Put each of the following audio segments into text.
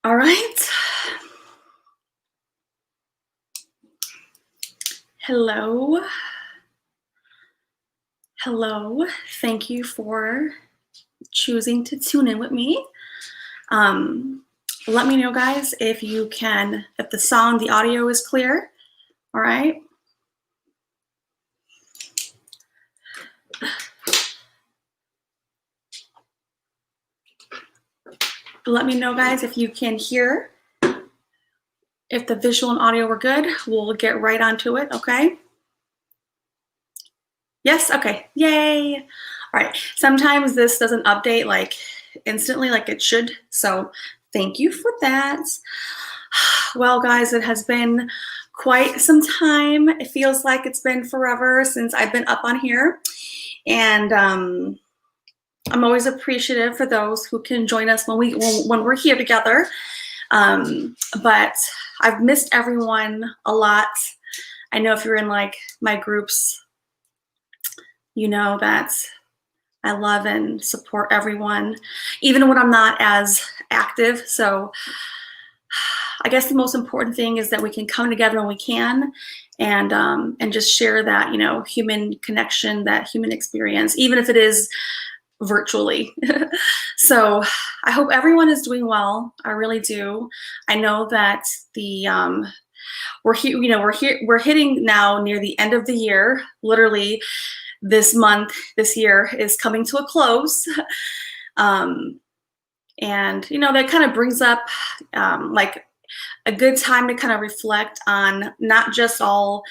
All right. Hello. Hello. Thank you for choosing to tune in with me. Um, Let me know, guys, if if the audio is clear. All right. Let me know, guys, if you can hear. If the visual and audio were good, we'll get right onto it, okay? Yes? Okay. Yay. All right. Sometimes this doesn't update like instantly like it should, so thank you for that. Well, guys, it has been quite some time. It feels like it's been forever since I've been up on here. And I'm always appreciative for those who can join us when we're here together. But I've missed everyone a lot. I know if you're in like my groups, you know that I love and support everyone, even when I'm not as active. So I guess the most important thing is that we can come together when we can and just share that, human connection, that human experience, even if it is virtually. So I hope everyone is doing well. I really do. I know that we're here, we're hitting now near the end of the year. Literally this year is coming to a close. And that kind of brings up like a good time to kind of reflect on not just all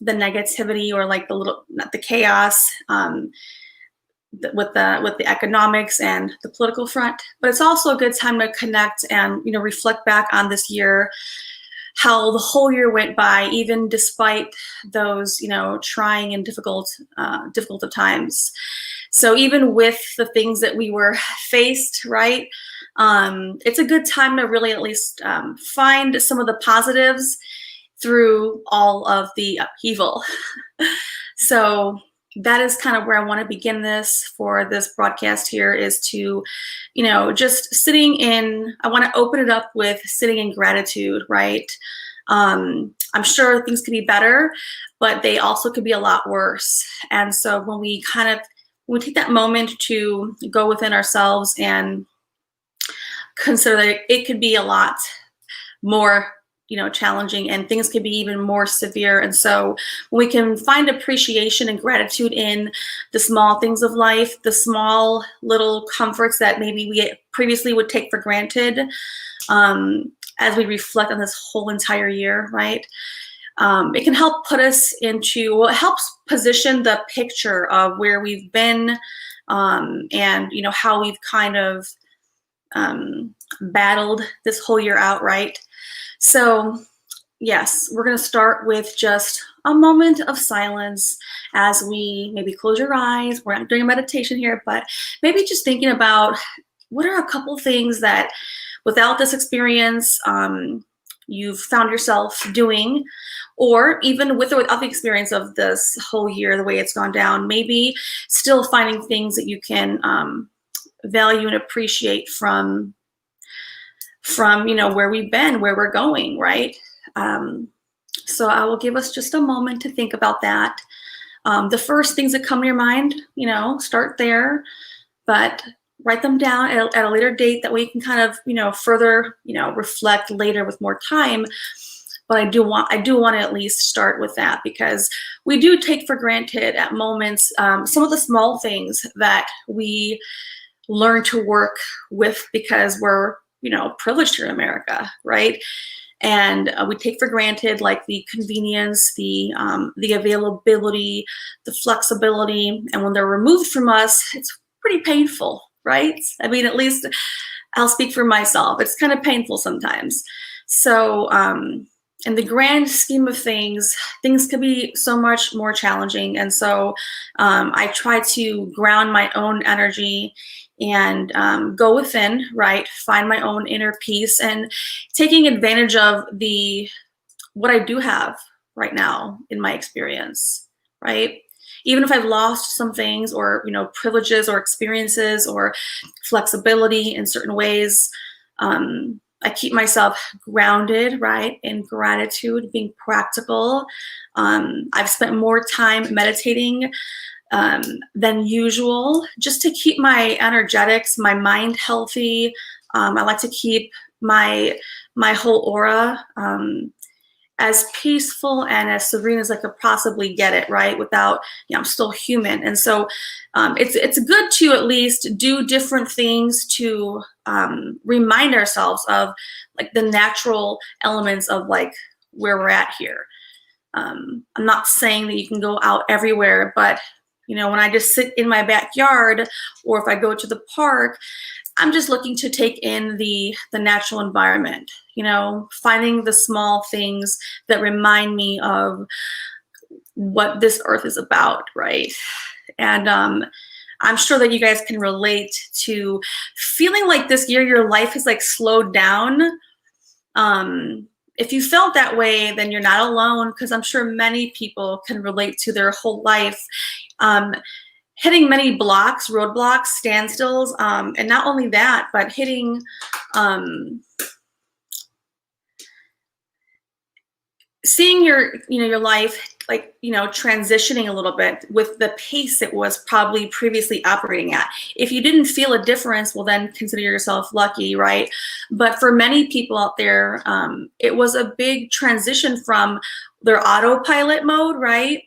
the negativity or like the chaos with the economics and the political front, but it's also a good time to connect and reflect back on this year, how the whole year went by, even despite those trying and difficult of times. So even with the things that we were faced, right, it's a good time to really at least find some of the positives through all of the upheaval. So that is kind of where I want to begin this for this broadcast here, is to, just sitting in, I want to open it up with sitting in gratitude, right? I'm sure things could be better, but they also could be a lot worse. And so when we take that moment to go within ourselves and consider that it could be a lot more challenging, and things could be even more severe. And so we can find appreciation and gratitude in the small things of life, the small little comforts that maybe we previously would take for granted, as we reflect on this whole entire year, right? It can help put us it helps position the picture of where we've been, and how we've kind of battled this whole year out, right? So yes, we're going to start with just a moment of silence as we maybe close your eyes. We're not doing a meditation here, but maybe just thinking about what are a couple things that without this experience you've found yourself doing, or even with or without the experience of this whole year, the way it's gone down, maybe still finding things that you can value and appreciate from where we've been, where we're going, right? So I will give us just a moment to think about that. The first things that come to your mind, start there, but write them down at a later date. That way you can kind of, further, reflect later with more time. But I do want to at least start with that, because we do take for granted at moments some of the small things that we learn to work with because we're privileged here in America, right? And we take for granted like the convenience, the availability, the flexibility, and when they're removed from us, it's pretty painful, right? I mean, at least I'll speak for myself. It's kind of painful sometimes. So in the grand scheme of things could be so much more challenging. And so I try to ground my own energy and go within, right? Find my own inner peace and taking advantage of what I do have right now in my experience, right? Even if I've lost some things or, privileges or experiences or flexibility in certain ways, I keep myself grounded, right, in gratitude, being practical. I've spent more time meditating than usual, just to keep my energetics, my mind healthy. I like to keep my whole aura as peaceful and as serene as I could possibly get it, right? Without, I'm still human. And so it's good to at least do different things to remind ourselves of like the natural elements of like where we're at here. I'm not saying that you can go out everywhere, but when I just sit in my backyard or if I go to the park, I'm just looking to take in the natural environment, finding the small things that remind me of what this earth is about, right? And I'm sure that you guys can relate to feeling like this year your life has like slowed down. If you felt that way, then you're not alone, because I'm sure many people can relate to their whole life hitting many blocks, roadblocks, standstills, and not only that, but hitting seeing your life like transitioning a little bit with the pace it was probably previously operating at. If you didn't feel a difference, well, then consider yourself lucky, right? But for many people out there, it was a big transition from their autopilot mode, right?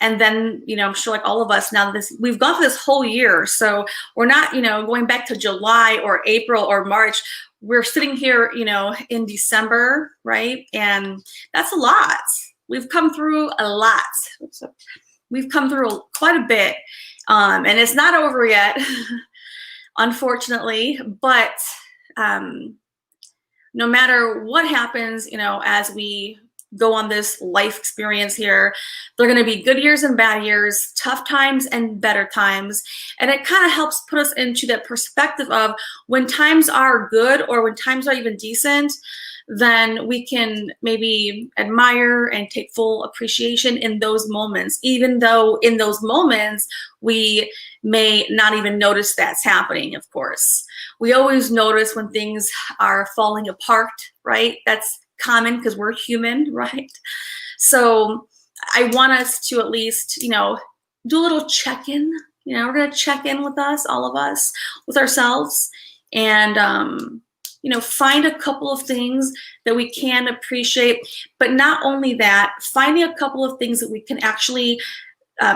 And then, I'm sure like all of us now, we've gone through this whole year, so we're not, going back to July or April or March. We're sitting here, in December, right? And that's a lot. We've come through a lot. We've come through quite a bit, and it's not over yet, unfortunately. But no matter what happens, as we go on this life experience here, they're going to be good years and bad years, tough times and better times. And it kind of helps put us into that perspective of when times are good or when times are even decent, then we can maybe admire and take full appreciation in those moments, even though in those moments we may not even notice that's happening. Of course, we always notice when things are falling apart, right? That's common because we're human, right? So I want us to at least, do a little check-in. We're going to check in with us, all of us, with ourselves, and find a couple of things that we can appreciate. But not only that, finding a couple of things that we can actually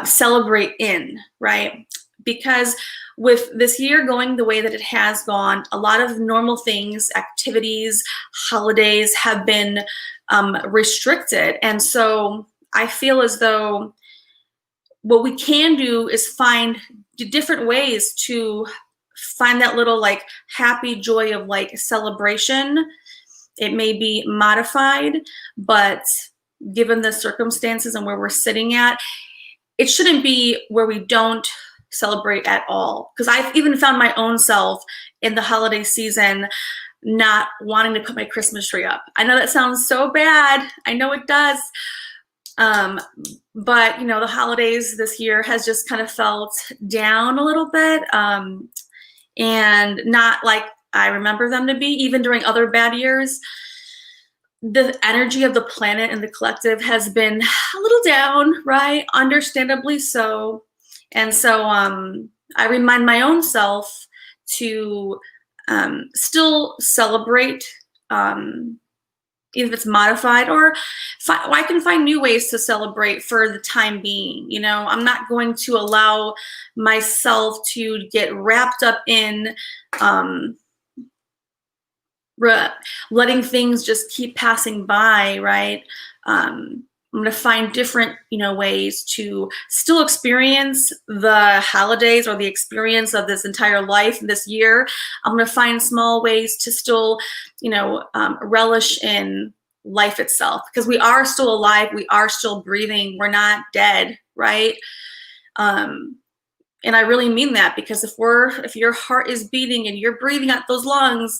celebrate in, right? Because with this year going the way that it has gone, a lot of normal things, activities, holidays have been restricted. And so I feel as though what we can do is find different ways to find that little like happy joy of like celebration. It may be modified, but given the circumstances and where we're sitting at, it shouldn't be where we don't celebrate at all. Because I've even found my own self in the holiday season not wanting to put my Christmas tree up. I know that sounds so bad. I know it does. But the holidays this year has just kind of felt down a little bit, and not like I remember them to be, even during other bad years. The energy of the planet and the collective has been a little down, right? Understandably so. And so I remind my own self to still celebrate, even if it's modified, or I can find new ways to celebrate for the time being. I'm not going to allow myself to get wrapped up in letting things just keep passing by, right? I'm going to find different, ways to still experience the holidays or the experience of this entire life this year. I'm going to find small ways to still, relish in life itself, because we are still alive. We are still breathing. We're not dead, right? And I really mean that, because if your heart is beating and you're breathing out those lungs,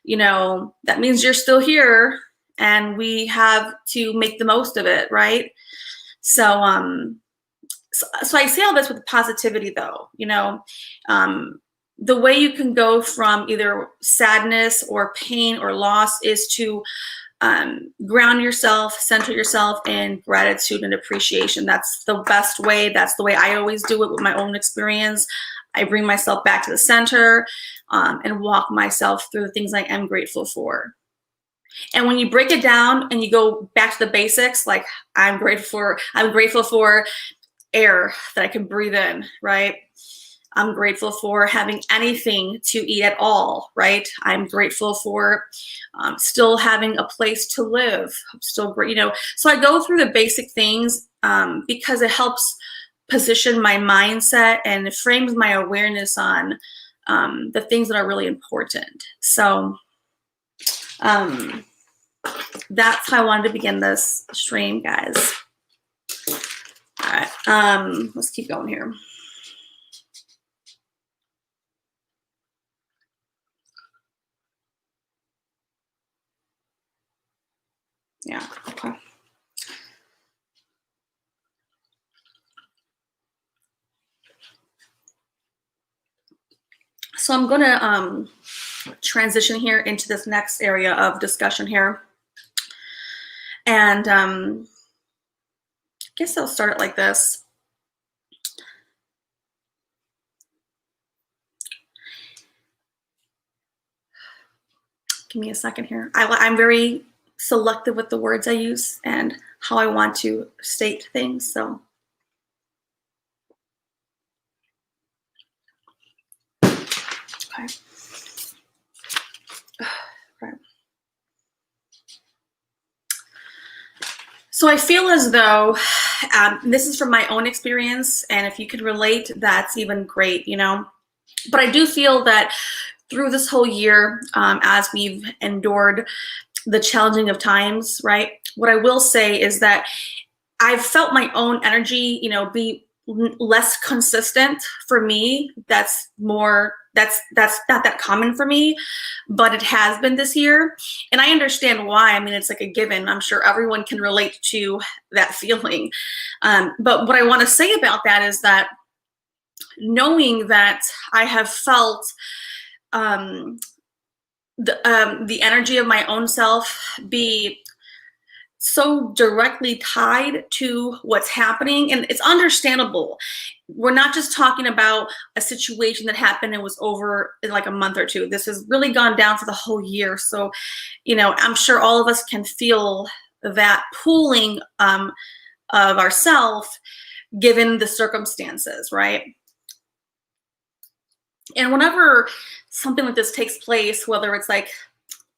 that means you're still here. And we have to make the most of it, right? So I say all this with positivity, though. the way you can go from either sadness or pain or loss is to ground yourself, center yourself in gratitude and appreciation. That's the best way. That's the way I always do it with my own experience. I bring myself back to the center and walk myself through the things I am grateful for. And when you break it down and you go back to the basics, like I'm grateful for air that I can breathe in, right? I'm grateful for having anything to eat at all, right? I'm grateful for still having a place to live. I'm still great, So I go through the basic things because it helps position my mindset and it frames my awareness on the things that are really important. So that's how I wanted to begin this stream, guys. All right, let's keep going here. Yeah, okay. So I'm going to transition here into this next area of discussion here. And I guess I'll start it like this. Give me a second here. I'm very selective with the words I use and how I want to state things. So, okay. Right. So I feel as though this is from my own experience, and if you can relate, that's even great, But I do feel that through this whole year, as we've endured the challenging of times, right? What I will say is that I've felt my own energy, be less consistent for me. That's not that common for me, but it has been this year. And I understand why. I mean, it's like a given. I'm sure everyone can relate to that feeling. But what I want to say about that is that knowing that I have felt the energy of my own self be so directly tied to what's happening, and it's understandable. We're not just talking about a situation that happened and was over in like a month or two. This has really gone down for the whole year. So, I'm sure all of us can feel that pooling of ourself given the circumstances, right? And whenever something like this takes place, whether it's like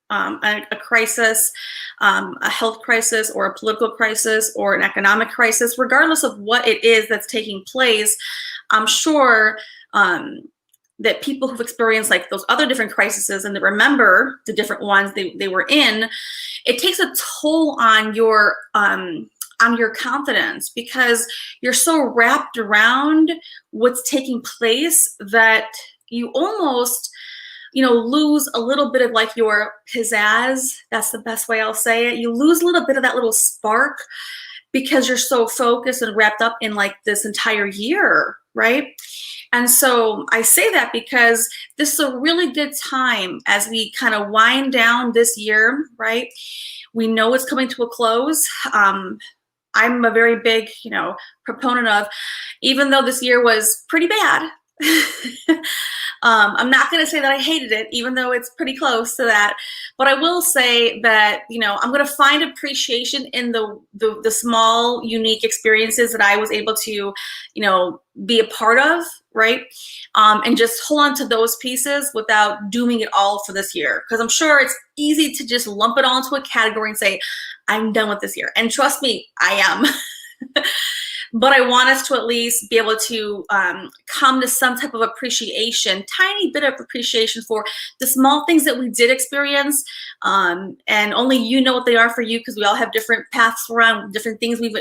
a crisis, a health crisis, or a political crisis, or an economic crisis, regardless of what it is that's taking place, I'm sure that people who've experienced like those other different crises and that remember the different ones they were in, it takes a toll on your confidence because you're so wrapped around what's taking place that you almost lose a little bit of like your pizzazz. That's the best way I'll say it. You lose a little bit of that little spark because you're so focused and wrapped up in like this entire year, right? And so I say that because this is a really good time as we kind of wind down this year, right? We know it's coming to a close. I'm a very big, proponent of, even though this year was pretty bad, I'm not going to say that I hated it, even though it's pretty close to that. But I will say that, I'm going to find appreciation in the small, unique experiences that I was able to, be a part of, right? And just hold on to those pieces without dooming it all for this year. Because I'm sure it's easy to just lump it all into a category and say, I'm done with this year. And trust me, I am. But I want us to at least be able to come to some type of appreciation, tiny bit of appreciation for the small things that we did experience. And only you know what they are for you, because we all have different paths around different things we've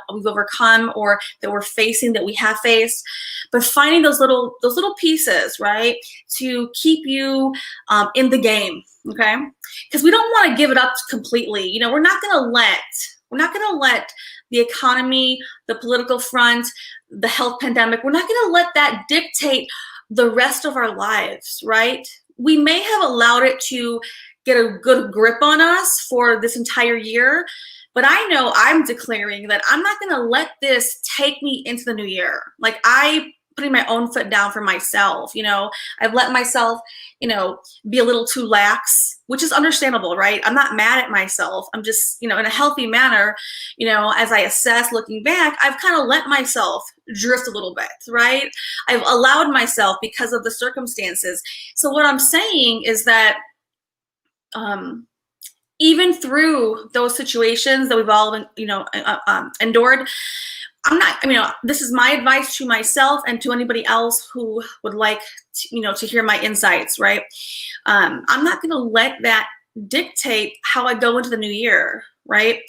overcome or that we're facing, that we have faced. But finding those little pieces, right, to keep you in the game, okay? Because we don't want to give it up completely. We're not going to let the economy, the political front, the health pandemic, we're not going to let that dictate the rest of our lives, right? We may have allowed it to get a good grip on us for this entire year, but I know I'm declaring that I'm not going to let this take me into the new year. Like, I putting my own foot down for myself. I've let myself, be a little too lax, which is understandable, right? I'm not mad at myself. I'm just, in a healthy manner, as I assess looking back, I've kind of let myself drift a little bit, right? I've allowed myself because of the circumstances. So what I'm saying is that, even through those situations that we've all, endured, this is my advice to myself and to anybody else who would like to hear my insights, right? I'm not going to let that dictate how I go into the new year, right?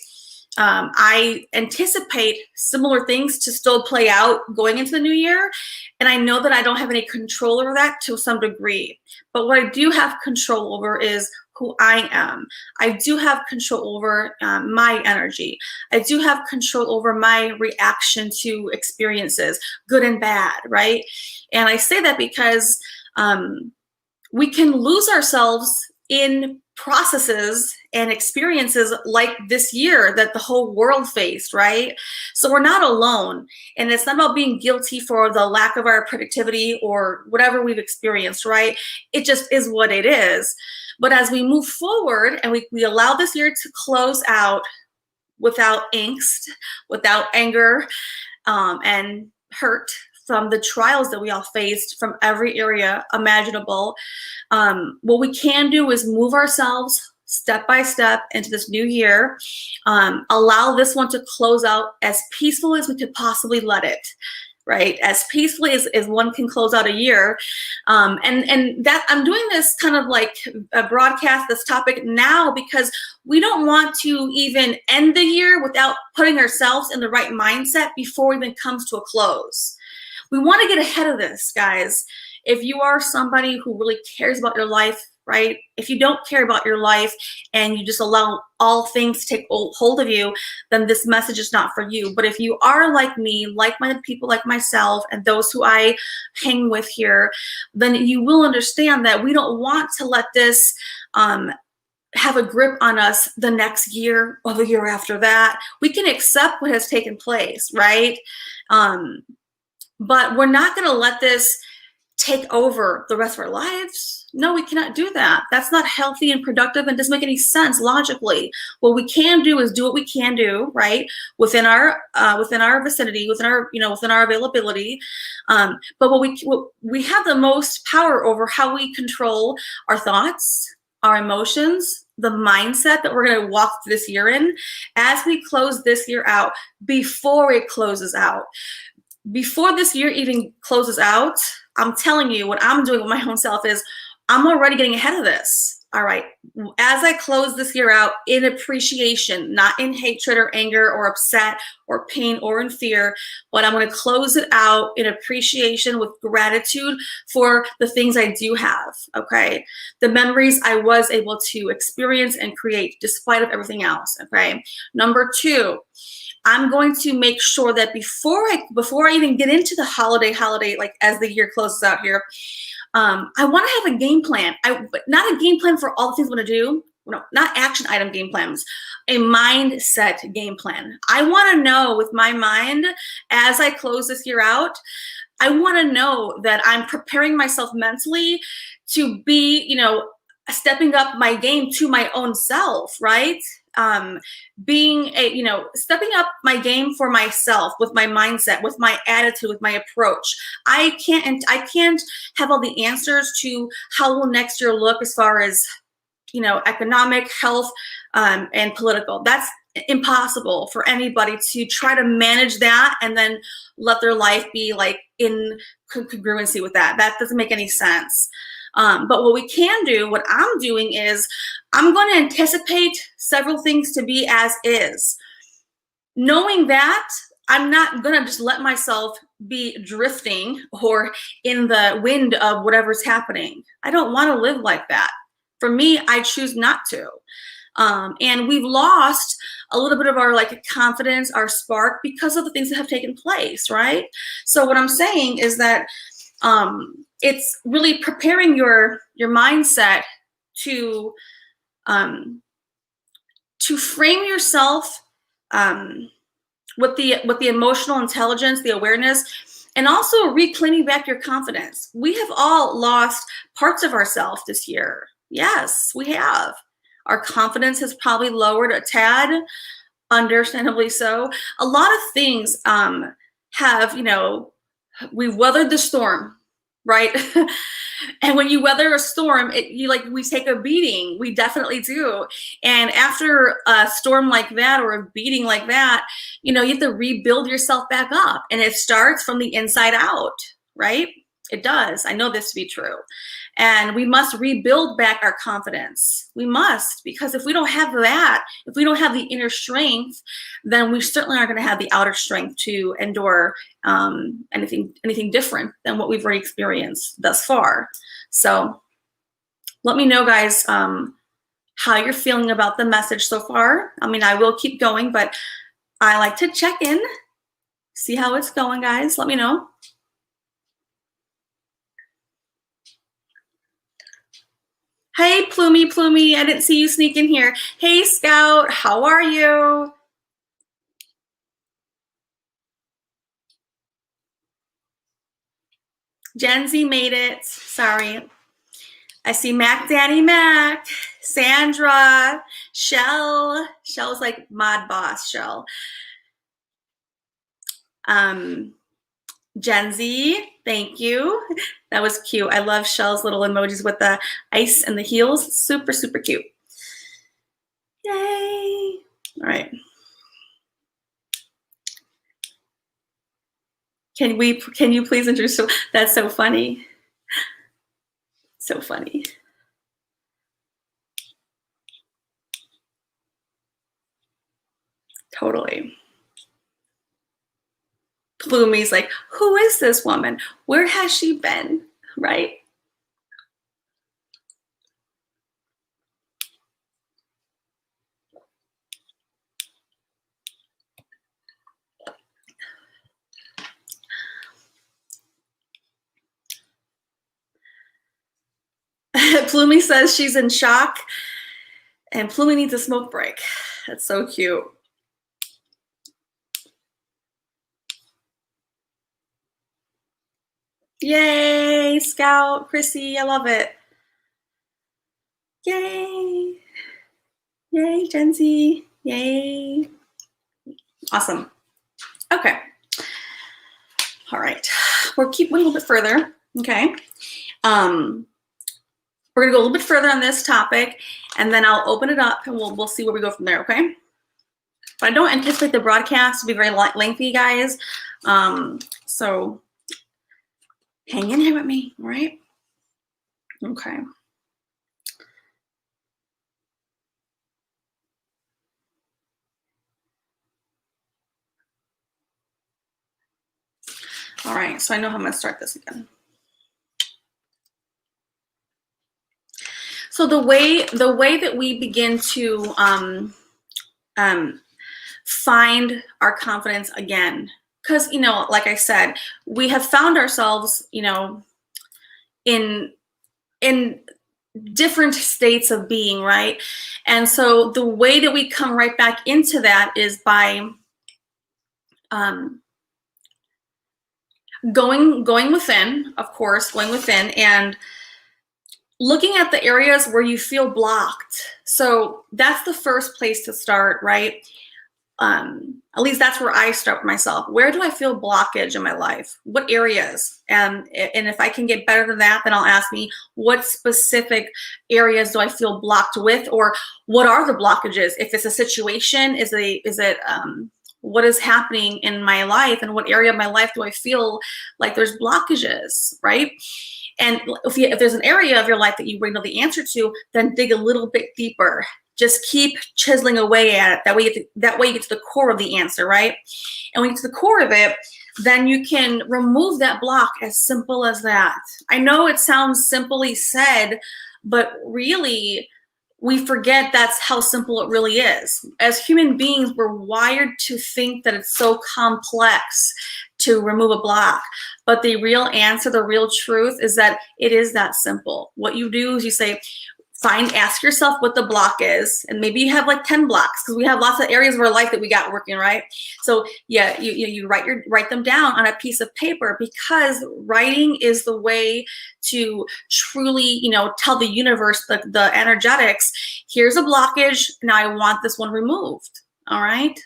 I anticipate similar things to still play out going into the new year. And I know that I don't have any control over that to some degree. But what I do have control over is who I am. I do have control over my energy. I do have control over my reaction to experiences, good and bad, right? And I say that because we can lose ourselves in processes and experiences like this year that the whole world faced, right? So we're not alone. And it's not about being guilty for the lack of our productivity or whatever we've experienced, right? It just is what it is. But as we move forward and we allow this year to close out without angst, without anger, and hurt from the trials that we all faced from every area imaginable, what we can do is move ourselves step by step into this new year, allow this one to close out as peaceful as we could possibly let it. Right, as peacefully as one can close out a year, and that I'm doing this kind of like a broadcast, this topic now, because we don't want to even end the year without putting ourselves in the right mindset before it even comes to a close. We want to get ahead of this, guys. If you are somebody who really cares about your life, right? If you don't care about your life and you just allow all things to take hold of you, then this message is not for you. But if you are like me, like-minded people like myself and those who I hang with here, then you will understand that we don't want to let this have a grip on us the next year or the year after that. We can accept what has taken place, right? But we're not going to let this take over the rest of our lives. No, we cannot do that. That's not healthy and productive and doesn't make any sense logically. What we can do is do what we can do, right? Within our vicinity, within our availability. But what we have the most power over how we control our thoughts, our emotions, the mindset that we're going to walk this year in as we close this year out, before it closes out. Before this year even closes out, I'm telling you, what I'm doing with my own self is I'm already getting ahead of this. All right. As I close this year out in appreciation, not in hatred or anger or upset or pain or in fear, but I'm going to close it out in appreciation with gratitude for the things I do have. Okay. The memories I was able to experience and create despite of everything else. Okay. Number two, I'm going to make sure that before I even get into the holiday, like as the year closes out here, I want to have a game plan. But not a game plan for all the things I'm going to do. No, not action item game plans. A mindset game plan. I want to know with my mind as I close this year out, I want to know that I'm preparing myself mentally to be, stepping up my game to my own self, right? Stepping up my game for myself with my mindset, with my attitude, with my approach. I can't have all the answers to how will next year look as far as, economic, health, and political. That's impossible for anybody to try to manage that and then let their life be like in congruency with that. That doesn't make any sense. But what we can do, what I'm doing is I'm going to anticipate several things to be as is. Knowing that, I'm not going to just let myself be drifting or in the wind of whatever's happening. I don't want to live like that. For me, I choose not to. And we've lost a little bit of our confidence, our spark, because of the things that have taken place, right? So what I'm saying is that it's really preparing your mindset to frame yourself with the emotional intelligence, the awareness, and also reclaiming back your confidence. We have all lost parts of ourselves this year. Yes, we have. Our confidence has probably lowered a tad, understandably so. A lot of things have, we've weathered the storm, right? And when you weather a storm, we take a beating. We definitely do. And after a storm like that or a beating like that, you have to rebuild yourself back up. And it starts from the inside out, right? It does. I know this to be true. And we must rebuild back our confidence. We must, because if we don't have that, if we don't have the inner strength, then we certainly aren't going to have the outer strength to endure anything different than what we've already experienced thus far. So let me know, guys, how you're feeling about the message so far. I mean, I will keep going, but I like to check in, see how it's going, guys. Let me know. Hey, Plumie, I didn't see you sneak in here. Hey, Scout, how are you? Gen Z made it. Sorry. I see Mac Danny Mac, Sandra, Shell. Shell's like mod boss, Shell. Gen Z, thank you. That was cute. I love Shell's little emojis with the ice and the heels. Super, super cute. Yay. All right. Can you please introduce? That's so funny. So funny. Totally. Plumie's like, who is this woman? Where has she been? Right? Plumie says she's in shock and Plumie needs a smoke break. That's so cute. Yay, Scout, Chrissy, I love it. Yay. Yay, Gen Z. Yay. Awesome. Okay. All right. We'll keep going a little bit further. Okay. We're gonna go a little bit further on this topic, and then I'll open it up, and we'll see where we go from there. Okay. But I don't anticipate the broadcast to be very lengthy, guys. So hang in here with me. All right. Okay. All right, so I know how I'm gonna start this again. So the way that we begin to find our confidence again, because like I said, we have found ourselves, in different states of being, right? And so the way that we come right back into that is by going within, of course, going within and looking at the areas where you feel blocked. So that's the first place to start, right? At least that's where I start with myself. Where do I feel blockage in my life? What areas? And if I can get better than that, then I'll ask me, what specific areas do I feel blocked with? Or what are the blockages? If it's a situation, is it what is happening in my life, and what area of my life do I feel like there's blockages, right? And if there's an area of your life that you know the answer to, then dig a little bit deeper. Just keep chiseling away at it. That way you get to the core of the answer, right? And when you get to the core of it, then you can remove that block, as simple as that. I know it sounds simply said, but really, we forget that's how simple it really is. As human beings, we're wired to think that it's so complex to remove a block. But the real answer, the real truth is that it is that simple. What you do is you say, ask yourself what the block is, and maybe you have like 10 blocks, because we have lots of areas of our life that we got working, right? So yeah, you write them down on a piece of paper, because writing is the way to truly, tell the universe, the energetics, here's a blockage, now I want this one removed. All right.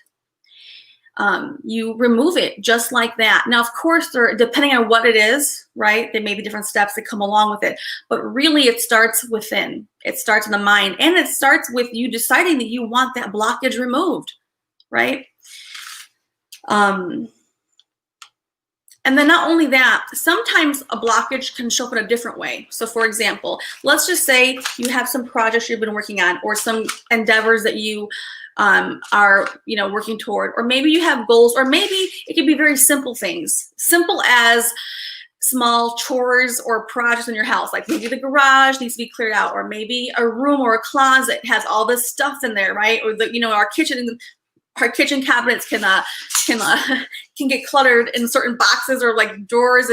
You remove it just like that. Now, of course, depending on what it is, right, there may be different steps that come along with it, but really it starts within. It starts in the mind, and it starts with you deciding that you want that blockage removed, right? And then not only that, sometimes a blockage can show up in a different way. So for example, let's just say you have some projects you've been working on, or some endeavors that you are working toward, or maybe you have goals, or maybe it can be very simple things, simple as small chores or projects in your house, like maybe the garage needs to be cleared out, or maybe a room or a closet has all this stuff in there, right? Or our kitchen cabinets can get cluttered in certain boxes, or like drawers,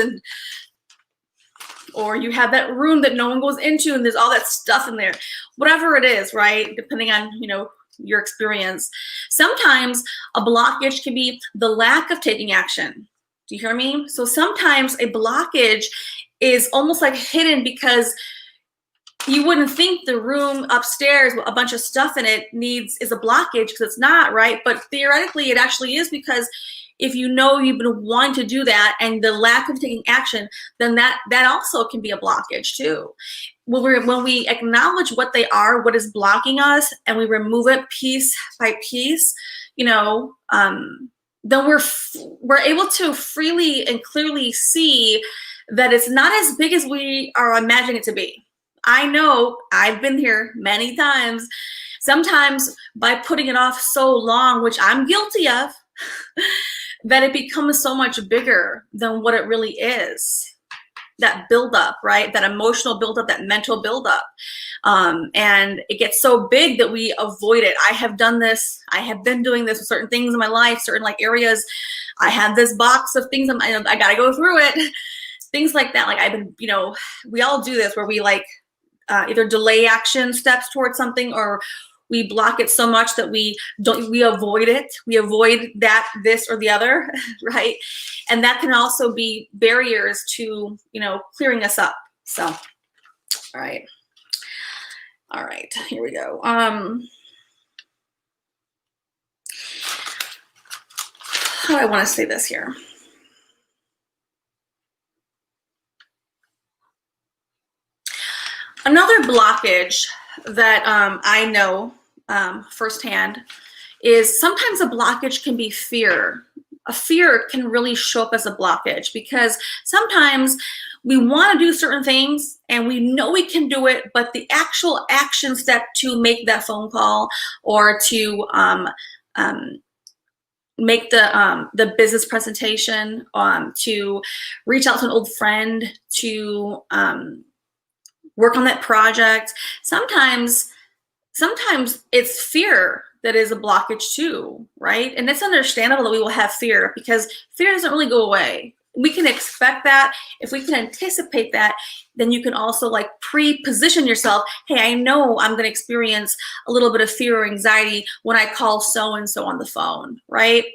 or you have that room that no one goes into and there's all that stuff in there, whatever it is, right? Depending on your experience. Sometimes a blockage can be the lack of taking action. Do you hear me? So sometimes a blockage is almost like hidden, because you wouldn't think the room upstairs with a bunch of stuff in it is a blockage, because it's not, right? But theoretically it actually is, because if you've been wanting to do that, and the lack of taking action, then that also can be a blockage too. When we acknowledge what they are, what is blocking us, and we remove it piece by piece, then we're able to freely and clearly see that it's not as big as we are imagining it to be. I know, I've been here many times. Sometimes by putting it off so long, which I'm guilty of, that it becomes so much bigger than what it really is. That buildup, right? That emotional buildup, that mental buildup. And it gets so big that we avoid it. I have done this. I have been doing this with certain things in my life, certain areas. I have this box of things I got to go through it. Things like that. Like I've been, we all do this, where we either delay action steps towards something, or we block it so much that we avoid it. We avoid that, this, or the other, right? And that can also be barriers to, clearing us up. So, all right, here we go. How do I want to say this here? Another blockage that I know firsthand is sometimes a blockage can be fear. A fear can really show up as a blockage, because sometimes we want to do certain things and we know we can do it, but the actual action step to make that phone call, or to make the business presentation, to reach out to an old friend, to work on that project. Sometimes it's fear that is a blockage too, right? And it's understandable that we will have fear, because fear doesn't really go away. We can expect that. If we can anticipate that, then you can also pre-position yourself. Hey, I know I'm going to experience a little bit of fear or anxiety when I call so-and-so on the phone, right?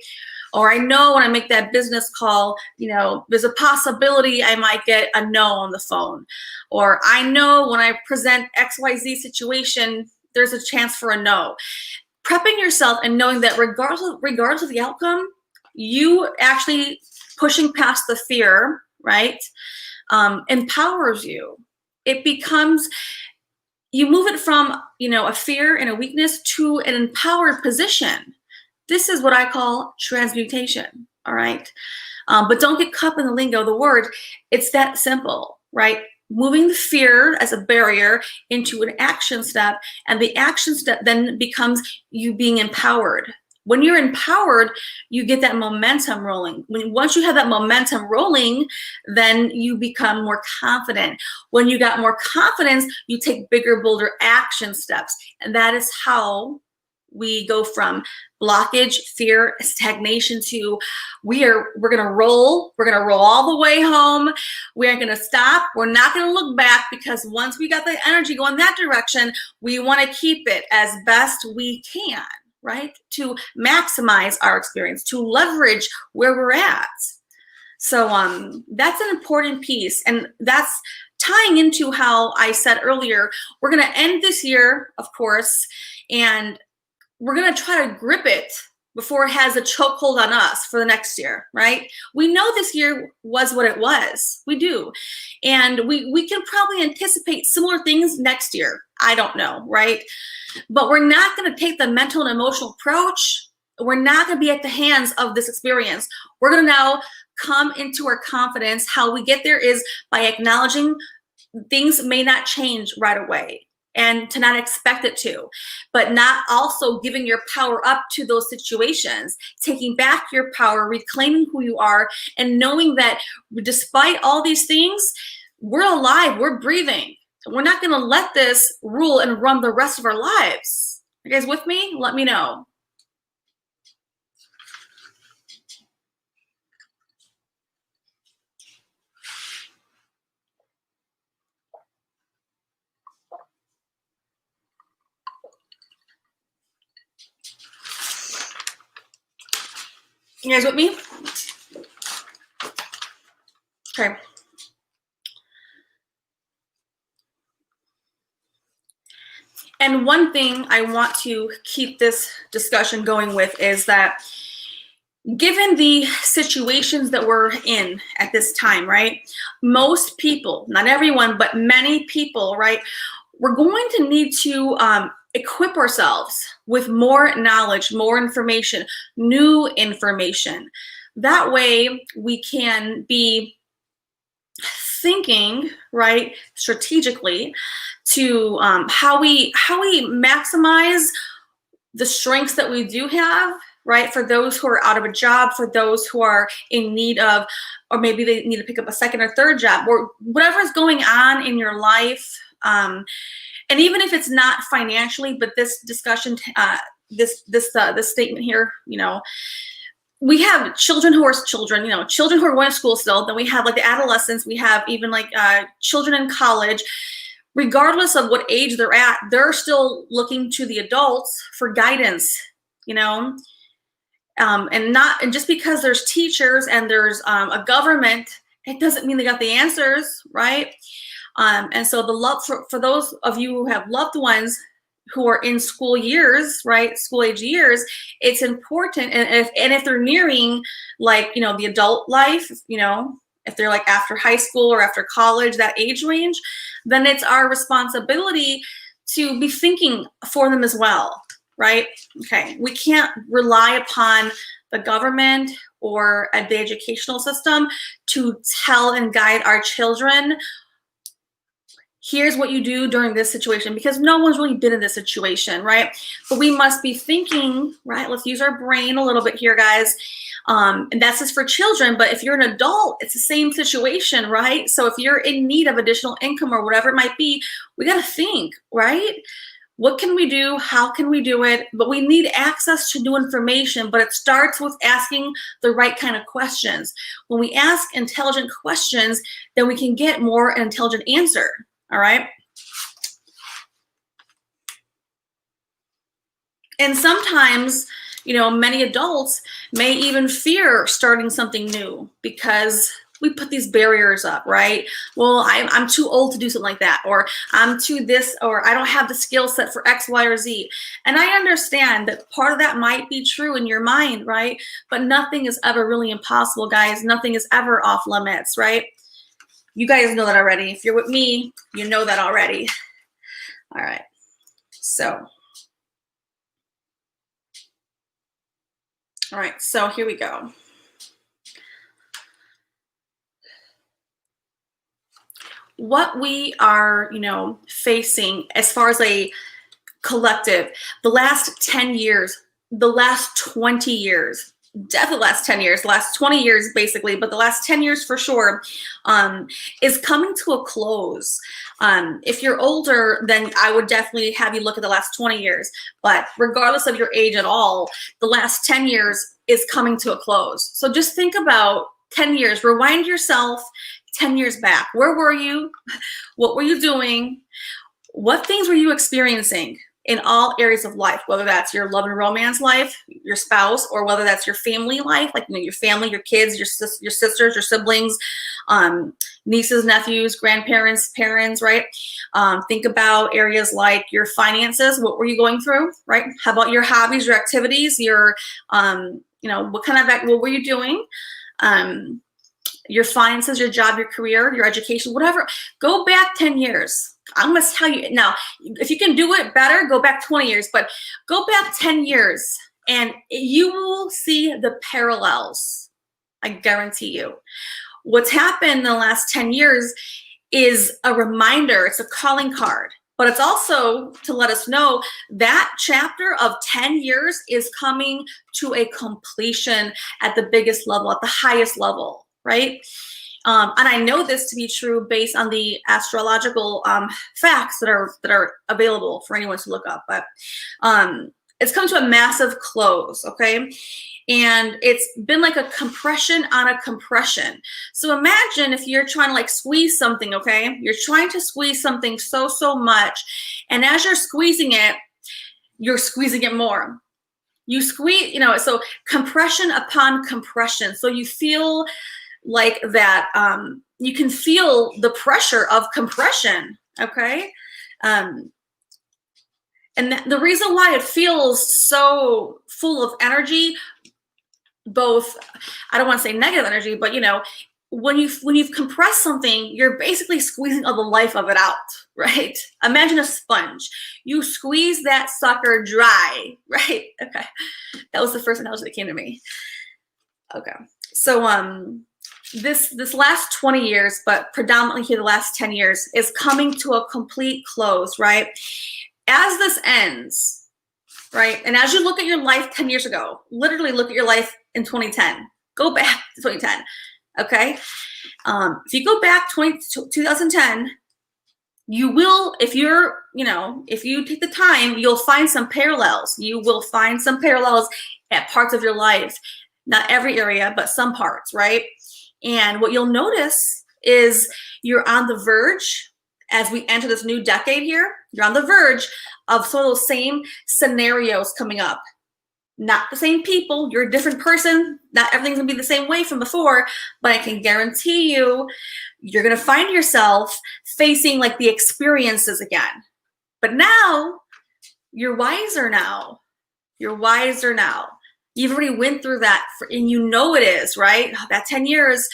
Or I know when I make that business call, there's a possibility I might get a no on the phone. Or I know when I present XYZ situation, there's a chance for a no. Prepping yourself and knowing that regardless of the outcome, you actually pushing past the fear, right, empowers you. It becomes, you move it from, a fear and a weakness to an empowered position. This is what I call transmutation, all right? But don't get caught in the lingo of the word. It's that simple, right? Moving the fear as a barrier into an action step, and the action step then becomes you being empowered. When you're empowered, you get that momentum rolling. Once you have that momentum rolling, then you become more confident. When you got more confidence, you take bigger, bolder action steps. And that is how We go from blockage, fear, stagnation to we're gonna roll. We're gonna roll all the way home. We aren't gonna stop. We're not gonna look back, because once we got the energy going that direction, we want to keep it as best we can, right? To maximize our experience, to leverage where we're at. So that's an important piece, and that's tying into how I said earlier, we're going to end this year, of course, and we're going to try to grip it before it has a chokehold on us for the next year, right? We know this year was what it was. We do. And we can probably anticipate similar things next year. I don't know, right? But we're not going to take the mental and emotional approach. We're not going to be at the hands of this experience. We're going to now come into our confidence. How we get there is by acknowledging things may not change right away, and to not expect it to, but not also giving your power up to those situations, taking back your power, reclaiming who you are, and knowing that despite all these things, we're alive, we're breathing. We're not going to let this rule and run the rest of our lives. You guys with me? Let me know. You guys with me? Okay. And one thing I want to keep this discussion going with is that given the situations that we're in at this time, right? Most people, not everyone, but many people, right? We're going to need to equip ourselves with more knowledge, more information, new information. That way we can be thinking, right, strategically to how we maximize the strengths that we do have, right? For those who are out of a job, for those who are in need of, or maybe they need to pick up a second or third job, or whatever's going on in your life. And even if it's not financially, but this discussion, this statement here, you know, we have children who are children, you know, children who are going to school still. Then we have like the adolescents. We have even like children in college. Regardless of what age they're at, they're still looking to the adults for guidance, you know, and just because there's teachers and there's a government, it doesn't mean they got the answers, right? And so the love for those of you who have loved ones who are in school years, right, school age years, it's important. And if they're nearing, like, you know, the adult life, you know, if they're like after high school or after college, that age range, then it's our responsibility to be thinking for them as well, right? Okay, we can't rely upon the government or the educational system to tell and guide our children, here's what you do during this situation, because no one's really been in this situation, right? But we must be thinking, right? Let's use our brain a little bit here, guys. And that's just for children, but if you're an adult, it's the same situation, right? So if you're in need of additional income or whatever it might be, we got to think, right? What can we do? How can we do it? But we need access to new information, but it starts with asking the right kind of questions. When we ask intelligent questions, then we can get more an intelligent answer. All right. And sometimes, you know, many adults may even fear starting something new because we put these barriers up, right? Well, I'm too old to do something like that, or I'm too this, or I don't have the skill set for X, Y, or Z. And I understand that part of that might be true in your mind, right? But nothing is ever really impossible, guys. Nothing is ever off limits, right? You guys know that already. If you're with me, you know that already. All right. So, all right. So here we go. What we are, you know, facing as far as a collective, the last 10 years, the last 20 years, definitely the last 10 years, the last 20 years basically, but the last 10 years for sure, is coming to a close. If you're older, then I would definitely have you look at the last 20 years. But regardless of your age at all, the last 10 years is coming to a close. So just think about 10 years, rewind yourself 10 years back. Where were you? What were you doing? What things were you experiencing in all areas of life, whether that's your love and romance life, your spouse, or whether that's your family life, like your family, your kids, your sisters, your siblings, nieces, nephews, grandparents, parents, right? Think about areas like your finances. What were you going through, right? How about your hobbies, your activities, your, what were you doing? Your finances, your job, your career, your education, whatever. Go back 10 years. I'm going to tell you now, if you can do it better, go back 20 years, but go back 10 years and you will see the parallels. I guarantee you. What's happened in the last 10 years is a reminder. It's a calling card, but it's also to let us know that chapter of 10 years is coming to a completion at the biggest level, at the highest level, right? And I know this to be true based on the astrological facts that are available for anyone to look up. But it's come to a massive close, okay? And it's been like a compression on a compression. So imagine if you're trying to like squeeze something, okay? You're trying to squeeze something so much. And as you're squeezing it more. You squeeze, so compression upon compression. So you feel like that, you can feel the pressure of compression, okay? And the reason why it feels so full of energy, both, I don't want to say negative energy, but when you've compressed something, you're basically squeezing all the life of it out, right? Imagine a sponge. You squeeze that sucker dry, right? Okay. That was the first analogy that came to me. Okay. So, this last 20 years, but predominantly here the last 10 years, is coming to a complete close, right? As this ends, right, and as you look at your life 10 years ago, literally look at your life in 2010. Go back to 2010, okay? If you go back 2010, you will, if you take the time, you'll find some parallels. You will find some parallels at parts of your life. Not every area, but some parts, right? And what you'll notice is you're on the verge, as we enter this new decade here, you're on the verge of some of those same scenarios coming up. Not the same people, you're a different person. Not everything's gonna be the same way from before, but I can guarantee you, you're gonna find yourself facing like the experiences again. But now, you're wiser now. You're wiser now. You've already went through that, and you know it is, right? That 10 years,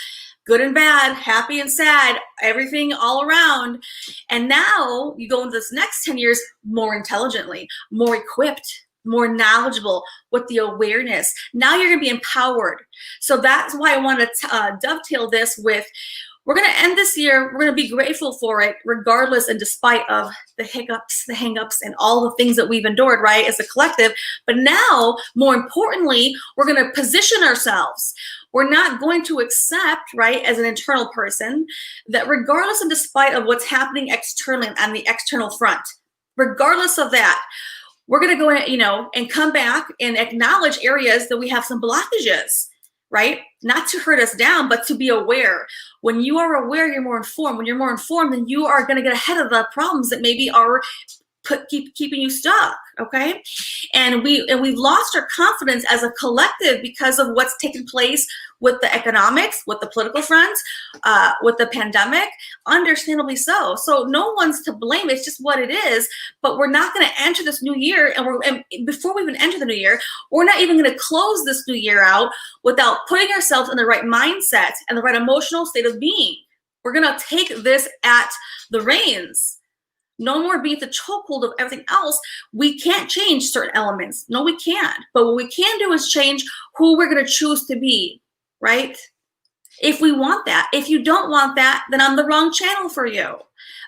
good and bad, happy and sad, everything all around. And now you go into this next 10 years more intelligently, more equipped, more knowledgeable with the awareness. Now you're going to be empowered. So that's why I want to dovetail this with, we're going to end this year, we're going to be grateful for it, regardless and despite of the hiccups, the hangups, and all the things that we've endured, right, as a collective. But now, more importantly, we're going to position ourselves. We're not going to accept, right, as an internal person, that regardless and despite of what's happening externally on the external front, regardless of that, we're going to go in, and come back and acknowledge areas that we have some blockages, right? Not to hurt us down, but to be aware. When you are aware, you're more informed. When you're more informed, then you are going to get ahead of the problems that maybe are keeping you stuck, okay? And we've lost our confidence as a collective because of what's taken place with the economics, with the political front, with the pandemic, understandably so. So no one's to blame, it's just what it is. But we're not going to enter this new year, and before we even enter the new year, we're not even going to close this new year out without putting ourselves in the right mindset and the right emotional state of being. We're going to take this at the reins. No more be at the chokehold of everything else. We can't change certain elements. No, we can't. But what we can do is change who we're going to choose to be, right? If we want that. If you don't want that, then I'm the wrong channel for you.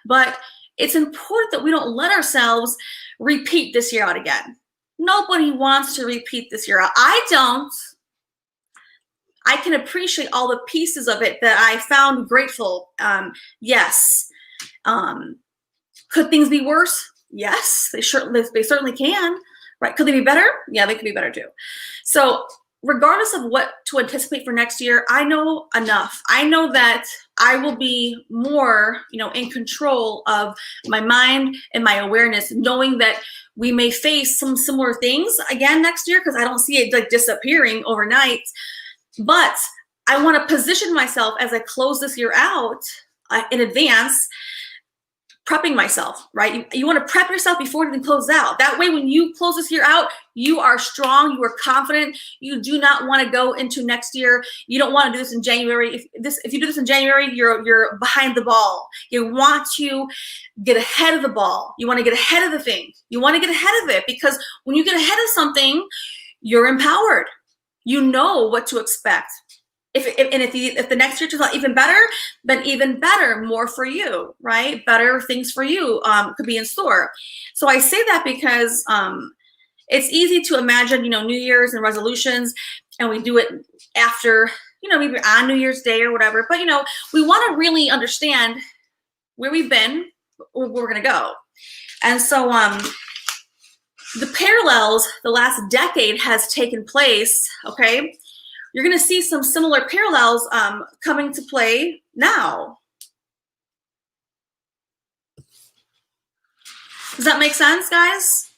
But it's important that we don't let ourselves repeat this year out again. Nobody wants to repeat this year out. I don't. I can appreciate all the pieces of it that I found grateful. Yes. Could things be worse? Yes, they certainly can, right? Could they be better? Yeah, they could be better too. So regardless of what to anticipate for next year, I know enough. I know that I will be more, in control of my mind and my awareness, knowing that we may face some similar things again next year, because I don't see it like disappearing overnight. But I want to position myself as I close this year out in advance, prepping myself, right? You want to prep yourself before it even closes out. That way, when you close this year out, you are strong, you are confident. You do not want to go into next year. You don't want to do this in January. If you do this in January, you're behind the ball. You want to get ahead of the ball. You want to get ahead of the thing. You want to get ahead of it, because when you get ahead of something, you're empowered. You know what to expect. If the next year turns out even better, then even better, more for you, right? Better things for you could be in store. So I say that because it's easy to imagine, New Year's and resolutions, and we do it after, maybe on New Year's Day or whatever. But, we want to really understand where we've been, where we're going to go. And so the parallels, the last decade has taken place, okay? You're going to see some similar parallels coming to play now. Does that make sense, guys?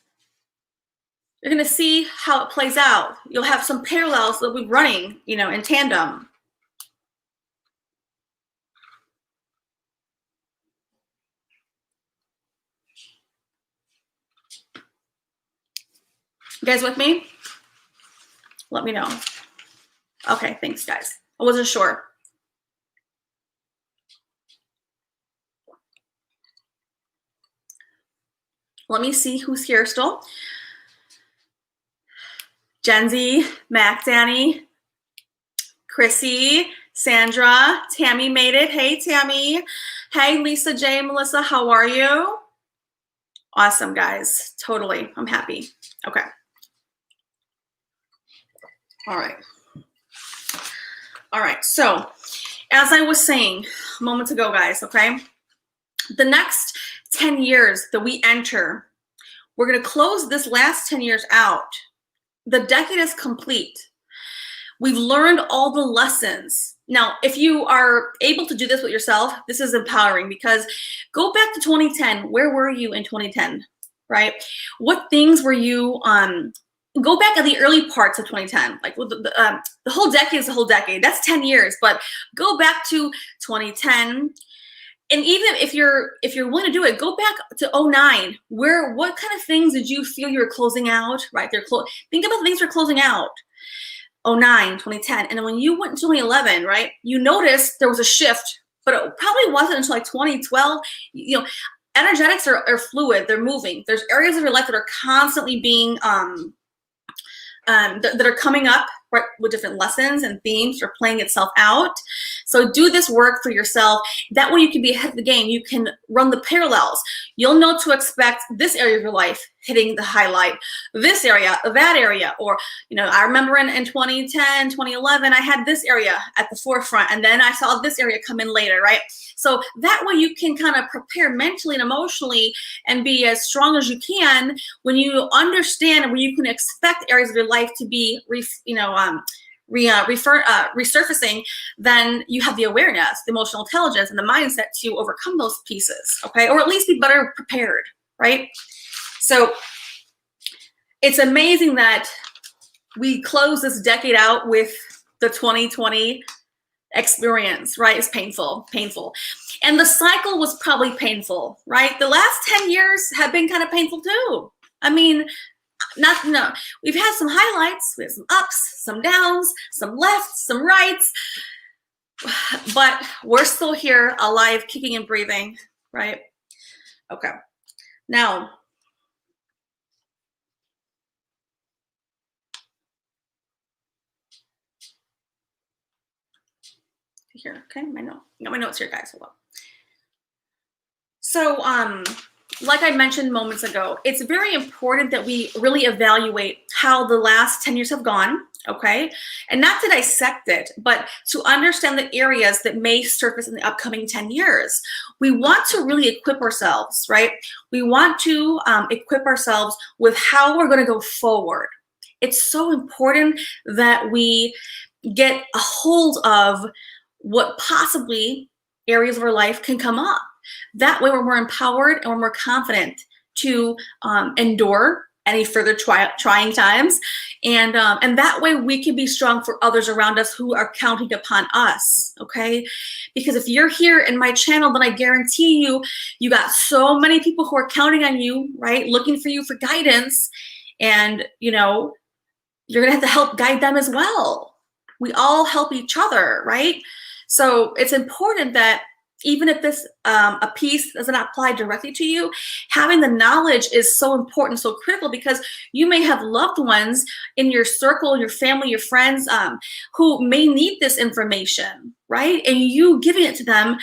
You're going to see how it plays out. You'll have some parallels that will be running, in tandem. You guys with me? Let me know. Okay, thanks, guys. I wasn't sure. Let me see who's here still. Jenzy, Mac, Danny, Chrissy, Sandra, Tammy made it. Hey, Tammy. Hey, Lisa J, Melissa, how are you? Awesome, guys. Totally. I'm happy. Okay. All right. All right, so as I was saying moments ago, guys, okay, the next 10 years that we enter, we're going to close this last 10 years out. The decade is complete. We've learned all the lessons. Now, if you are able to do this with yourself, this is empowering, because go back to 2010. Where were you in 2010, right? What things were you go back at the early parts of 2010, like the whole decade is the whole decade. That's 10 years, but go back to 2010. And even if you're willing to do it, go back to 2009. What kind of things did you feel you were closing out, right? Think about the things you're closing out. 2009, 2010. And then when you went into 2011, right, you noticed there was a shift, but it probably wasn't until like 2012. Energetics are fluid, they're moving. There's areas of your life that are constantly being that are coming up, right, with different lessons and themes or playing itself out. So do this work for yourself. That way you can be ahead of the game. You can run the parallels. You'll know to expect this area of your life hitting the highlight, this area, that area. Or, I remember in 2010, 2011, I had this area at the forefront, and then I saw this area come in later, right? So that way you can kind of prepare mentally and emotionally and be as strong as you can when you understand and when you can expect areas of your life to be, resurfacing. Then you have the awareness, the emotional intelligence, and the mindset to overcome those pieces, okay? Or at least be better prepared, right? So it's amazing that we close this decade out with the 2020 experience, right? It's painful. And the cycle was probably painful, right? The last 10 years have been kind of painful too. I mean, we've had some highlights, we have some ups, some downs, some lefts, some rights, but we're still here, alive, kicking and breathing, right? Okay. Now, here, okay, I got my notes here, guys, hold on. So, like I mentioned moments ago, it's very important that we really evaluate how the last 10 years have gone, Okay, and not to dissect it, but to understand the areas that may surface in the upcoming 10 years. We want to really equip ourselves, right? We want to equip ourselves with how we're going to go forward. It's so important that we get a hold of what possibly areas of our life can come up. That way we're more empowered and we're more confident to endure any further trying times, and that way we can be strong for others around us who are counting upon us. Okay, because if you're here in my channel, then I guarantee you got so many people who are counting on you, right, looking for you for guidance, and you're gonna have to help guide them as well. We all help each other, right? So it's important that even if this a piece doesn't apply directly to you, having the knowledge is so important, so critical, because you may have loved ones in your circle, your family, your friends, who may need this information, right? And you giving it to them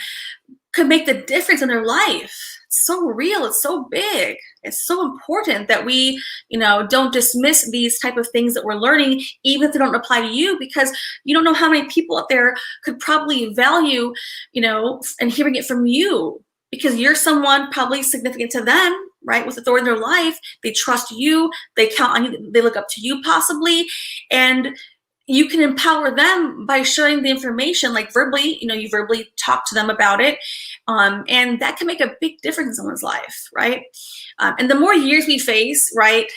could make the difference in their life. It's so real, it's so big. It's so important that we, don't dismiss these type of things that we're learning, even if they don't apply to you, because you don't know how many people out there could probably value, and hearing it from you, because you're someone probably significant to them, right? With authority in their life, they trust you, they count on you, they look up to you possibly, and you can empower them by sharing the information, like verbally, you verbally talk to them about it. And that can make a big difference in someone's life, right? And the more years we face, right,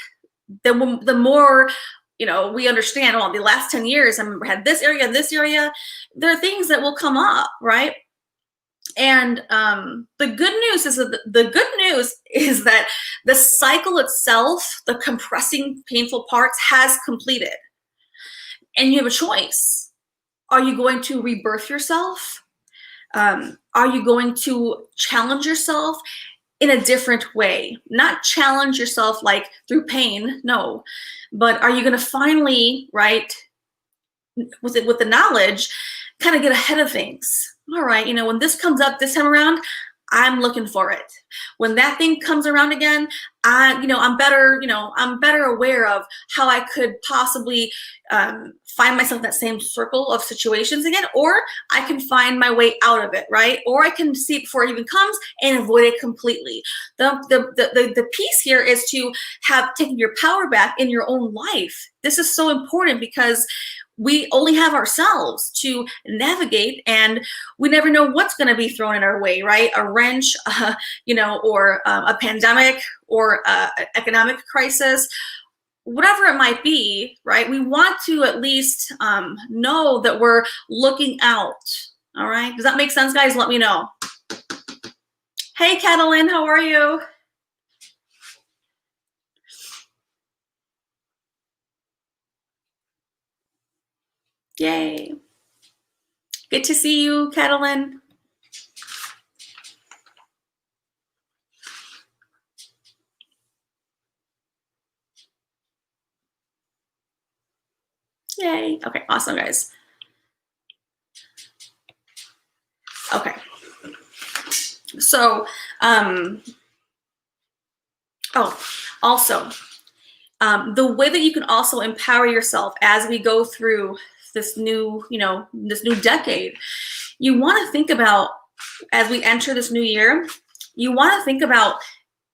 the more, we understand, the last 10 years, I had this area and this area, there are things that will come up, right? And the good news is that the cycle itself, the compressing painful parts, has completed. And you have a choice. Are you going to rebirth yourself? Are you going to challenge yourself in a different way? Not challenge yourself like through pain, no. But are you going to finally, right, with the knowledge, kind of get ahead of things? All right, when this comes up this time around, I'm looking for it. When that thing comes around again, I'm better aware of how I could possibly find myself in that same circle of situations again, or I can find my way out of it, right? Or I can see it before it even comes and avoid it completely. The piece here is to have taken your power back in your own life. This is so important because we only have ourselves to navigate, and we never know what's going to be thrown in our way, right? A wrench, or a pandemic, or an economic crisis, whatever it might be, right? We want to at least know that we're looking out. All right. Does that make sense, guys? Let me know. Hey, Catalin, how are you? Yay. Good to see you, Catalin. Yay. Okay, awesome, guys. Okay. So, also, the way that you can also empower yourself as we go through this new, this new decade, you want to think about, as we enter this new year, you want to think about,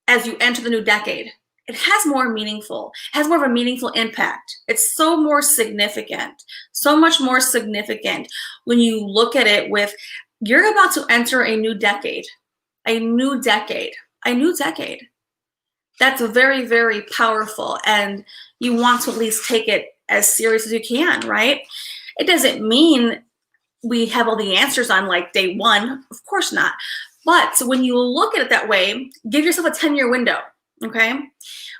as you enter the new decade, it has more of a meaningful impact. It's so more significant, so much more significant when you look at it with, you're about to enter a new decade, a new decade. That's very, very powerful, and you want to at least take it as serious as you can, right? It doesn't mean we have all the answers on like day one, of course not. But when you look at it that way, give yourself a 10-year window, okay?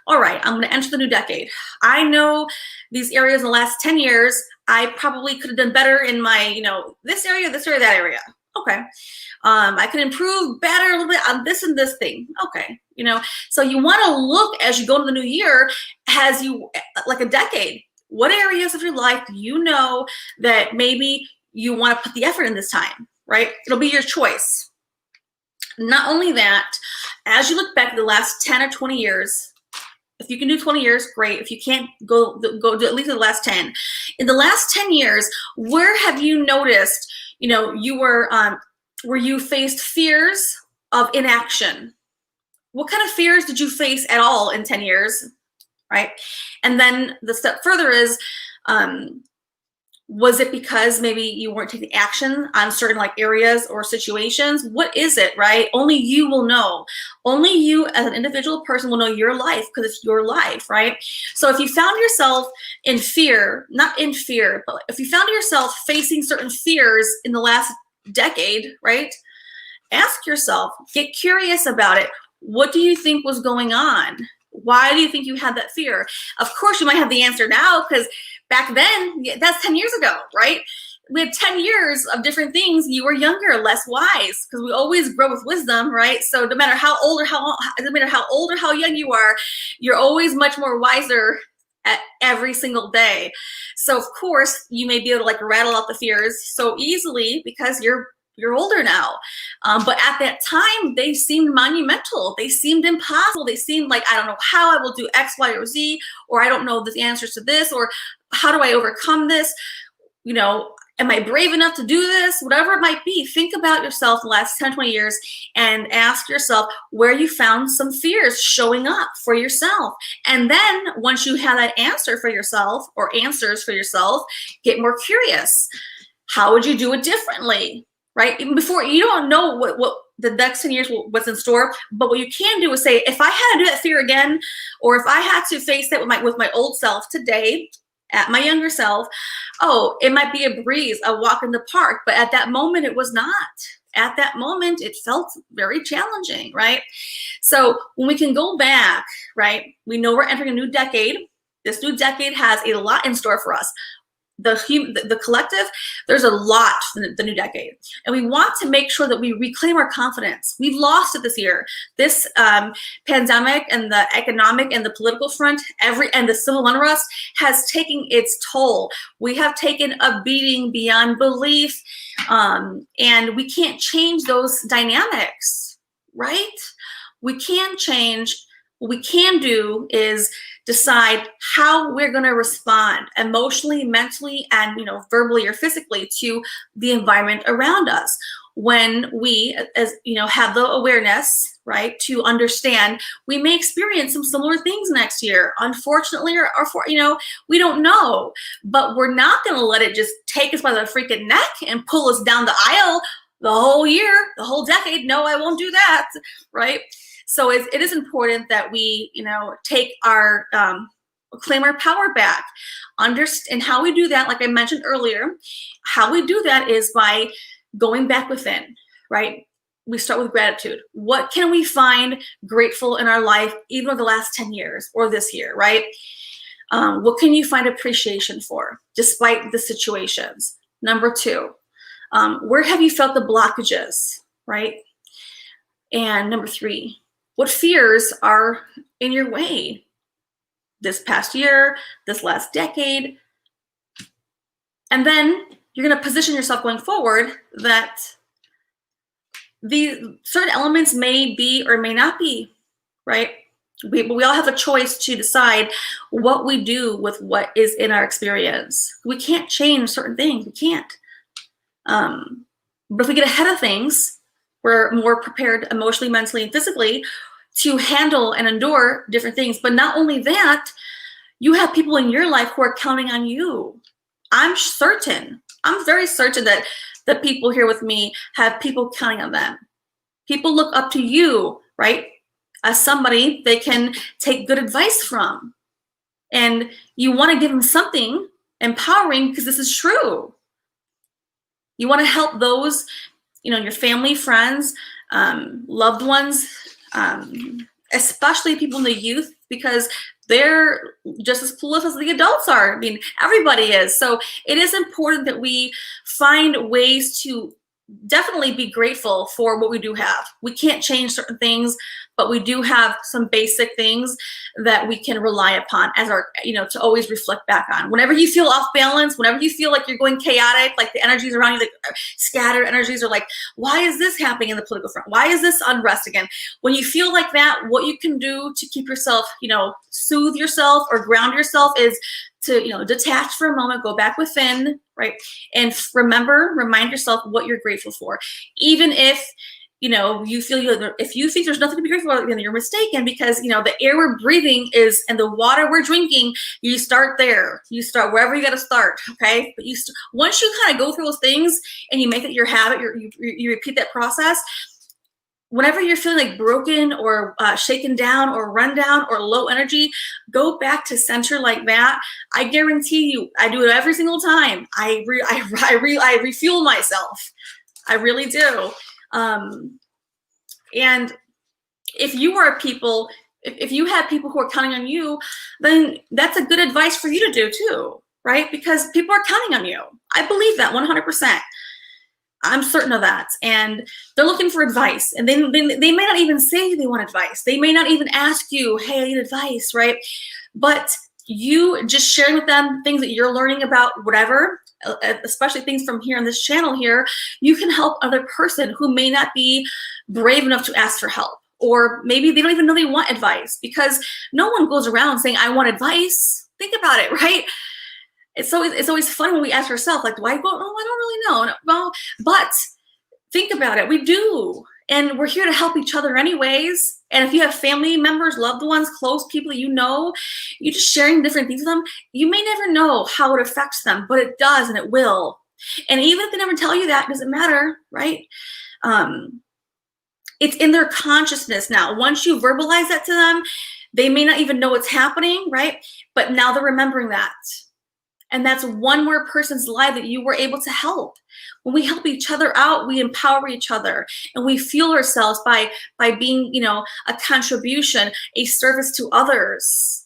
All right, I'm gonna enter the new decade. I know these areas in the last 10 years, I probably could have done better in my, this area, that area. Okay. I can improve better a little bit on this and this thing. Okay. So you want to look as you go into the new year, as you, like a decade, what areas of your life that maybe you want to put the effort in this time, right? It'll be your choice. Not only that, as you look back at the last 10 or 20 years, If you can do 20 years, great. If you can't, go do at least the last 10. In the last 10 years, where have you noticed, you were, where you faced fears of inaction? What kind of fears did you face at all in 10 years, right? And then the step further is, was it because maybe you weren't taking action on certain like areas or situations? What is it, right? Only you will know. Only you as an individual person will know your life, because it's your life, right? So if you found yourself in fear, not in fear, but if you found yourself facing certain fears in the last decade, right? Ask yourself, get curious about it. What do you think was going on? Why do you think you had that fear? Of course, you might have the answer now, because back then, that's 10 years ago, right? We had 10 years of different things. You were younger, less wise, because we always grow with wisdom, right? So no matter how old or how young you are, you're always much more wiser at every single day. So of course, you may be able to like rattle out the fears so easily because you're older now. But at that time, they seemed monumental. They seemed impossible. They seemed like, I don't know how I will do X, Y, or Z, or I don't know the answers to this, or how do I overcome this? Am I brave enough to do this? Whatever it might be, think about yourself the last 10, 20 years and ask yourself where you found some fears showing up for yourself. And then once you have that answer for yourself or answers for yourself, get more curious. How would you do it differently? Right? Even before, you don't know what the next 10 years, what's in store, but what you can do is say, if I had to do that fear again, or if I had to face that with my old self today, at my younger self, it might be a breeze, a walk in the park, but at that moment, it was not. At that moment, it felt very challenging, right? So when we can go back, right, we know we're entering a new decade. This new decade has a lot in store for us. The collective, there's a lot for the new decade. And we want to make sure that we reclaim our confidence. We've lost it this year. This pandemic and the economic and the political front, and the civil unrest has taken its toll. We have taken a beating beyond belief, and we can't change those dynamics, right? We can change. What we can do is decide how we're going to respond emotionally, mentally, and verbally or physically to the environment around us. When we, have the awareness, right, to understand we may experience some similar things next year, unfortunately, or we don't know, but we're not going to let it just take us by the freaking neck and pull us down the aisle the whole year, the whole decade. No, I won't do that, right? So it is important that we, take our, claim our power back. And how we do that, like I mentioned earlier, how we do that is by going back within, right? We start with gratitude. What can we find grateful in our life, even over the last 10 years or this year, right? What can you find appreciation for, despite the situations? Number 2, where have you felt the blockages, right? And number 3, what fears are in your way this past year, this last decade? And then you're going to position yourself going forward that the certain elements may be or may not be, right? We all have a choice to decide what we do with what is in our experience. We can't change certain things. We can't. But if we get ahead of things, we're more prepared emotionally, mentally, and physically to handle and endure different things. But not only that, you have people in your life who are counting on you. I'm very certain that the people here with me have people counting on them. People look up to you, right, as somebody they can take good advice from. And you want to give them something empowering because this is true. You want to help those, your family, friends, loved ones, especially people in the youth, because they're just as clueless as the adults are. I mean, everybody is. So it is important that we find ways to definitely be grateful for what we do have. We can't change certain things, but we do have some basic things that we can rely upon as our, to always reflect back on. Whenever you feel off balance, whenever you feel like you're going chaotic, like the energies around you, like scattered energies are like, why is this happening in the political front? Why is this unrest again? When you feel like that, what you can do to keep yourself, soothe yourself or ground yourself is to, detach for a moment, go back within, right? And remind yourself what you're grateful for. Even if, you feel, if you think there's nothing to be grateful for, then you're mistaken, because, the air we're breathing and the water we're drinking, you start there. You start wherever you got to start, okay? But once you kind of go through those things and you make it your habit, you repeat that process, whenever you're feeling like broken or shaken down or run down or low energy, go back to center like that. I guarantee you, I do it every single time. I refuel myself. I really do. And if you are people, if you have people who are counting on you, then that's a good advice for you to do too, right? Because people are counting on you. I believe that 100%. I'm certain of that. And they're looking for advice. And they may not even say they want advice. They may not even ask you, hey, I need advice, right? But you just sharing with them things that you're learning about, whatever, especially things from here on this channel here, you can help other person who may not be brave enough to ask for help. Or maybe they don't even know they want advice, because no one goes around saying, I want advice. Think about it, right? It's always fun when we ask ourselves, like, do I go? Oh, I don't really know. Well, but think about it. We do. And we're here to help each other anyways. And if you have family members, loved ones, close people that you just sharing different things with them, you may never know how it affects them, but it does, and it will. And even if they never tell you that, it doesn't matter, right? It's in their consciousness now. Once you verbalize that to them, they may not even know what's happening, right? But now they're remembering that. And that's one more person's life that you were able to help. When we help each other out, we empower each other, and we fuel ourselves by being, a contribution, a service to others.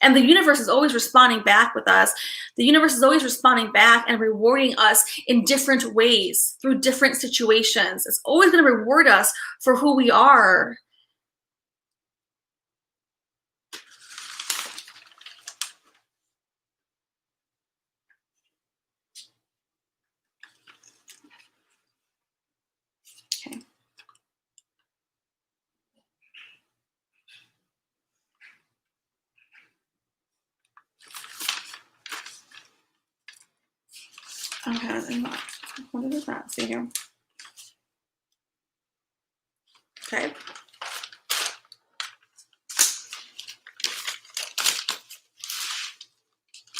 And the universe is always responding back with us. The universe is always responding back and rewarding us in different ways through different situations. It's always going to reward us for who we are. Okay, what is that? See here. Okay.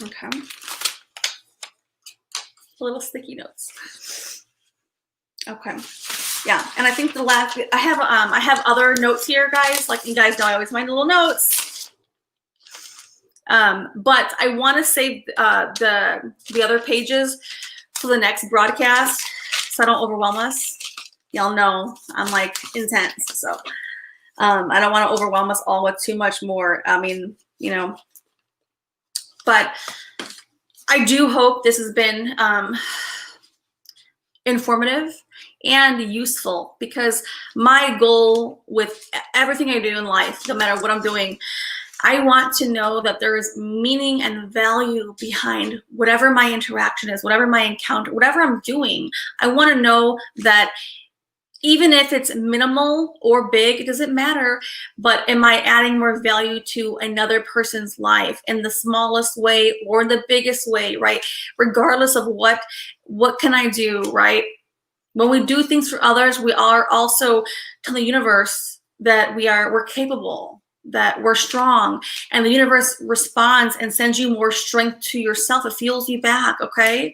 Okay. Little sticky notes. Okay. Yeah, and I think I have other notes here, guys. Like you guys know, I always mind little notes. But I want to save the other pages for the next broadcast, so I don't overwhelm us. Y'all know I'm like intense, so I don't want to overwhelm us all with too much more. I mean, but I do hope this has been informative and useful, because my goal with everything I do in life, no matter what I'm doing, I want to know that there is meaning and value behind whatever my interaction is, whatever my encounter, whatever I'm doing. I want to know that even if it's minimal or big, it doesn't matter, but am I adding more value to another person's life in the smallest way or the biggest way, right? Regardless of what can I do, right? When we do things for others, we are also telling the universe that we're capable, that we're strong, and the universe responds and sends you more strength to yourself. It fuels you back, okay?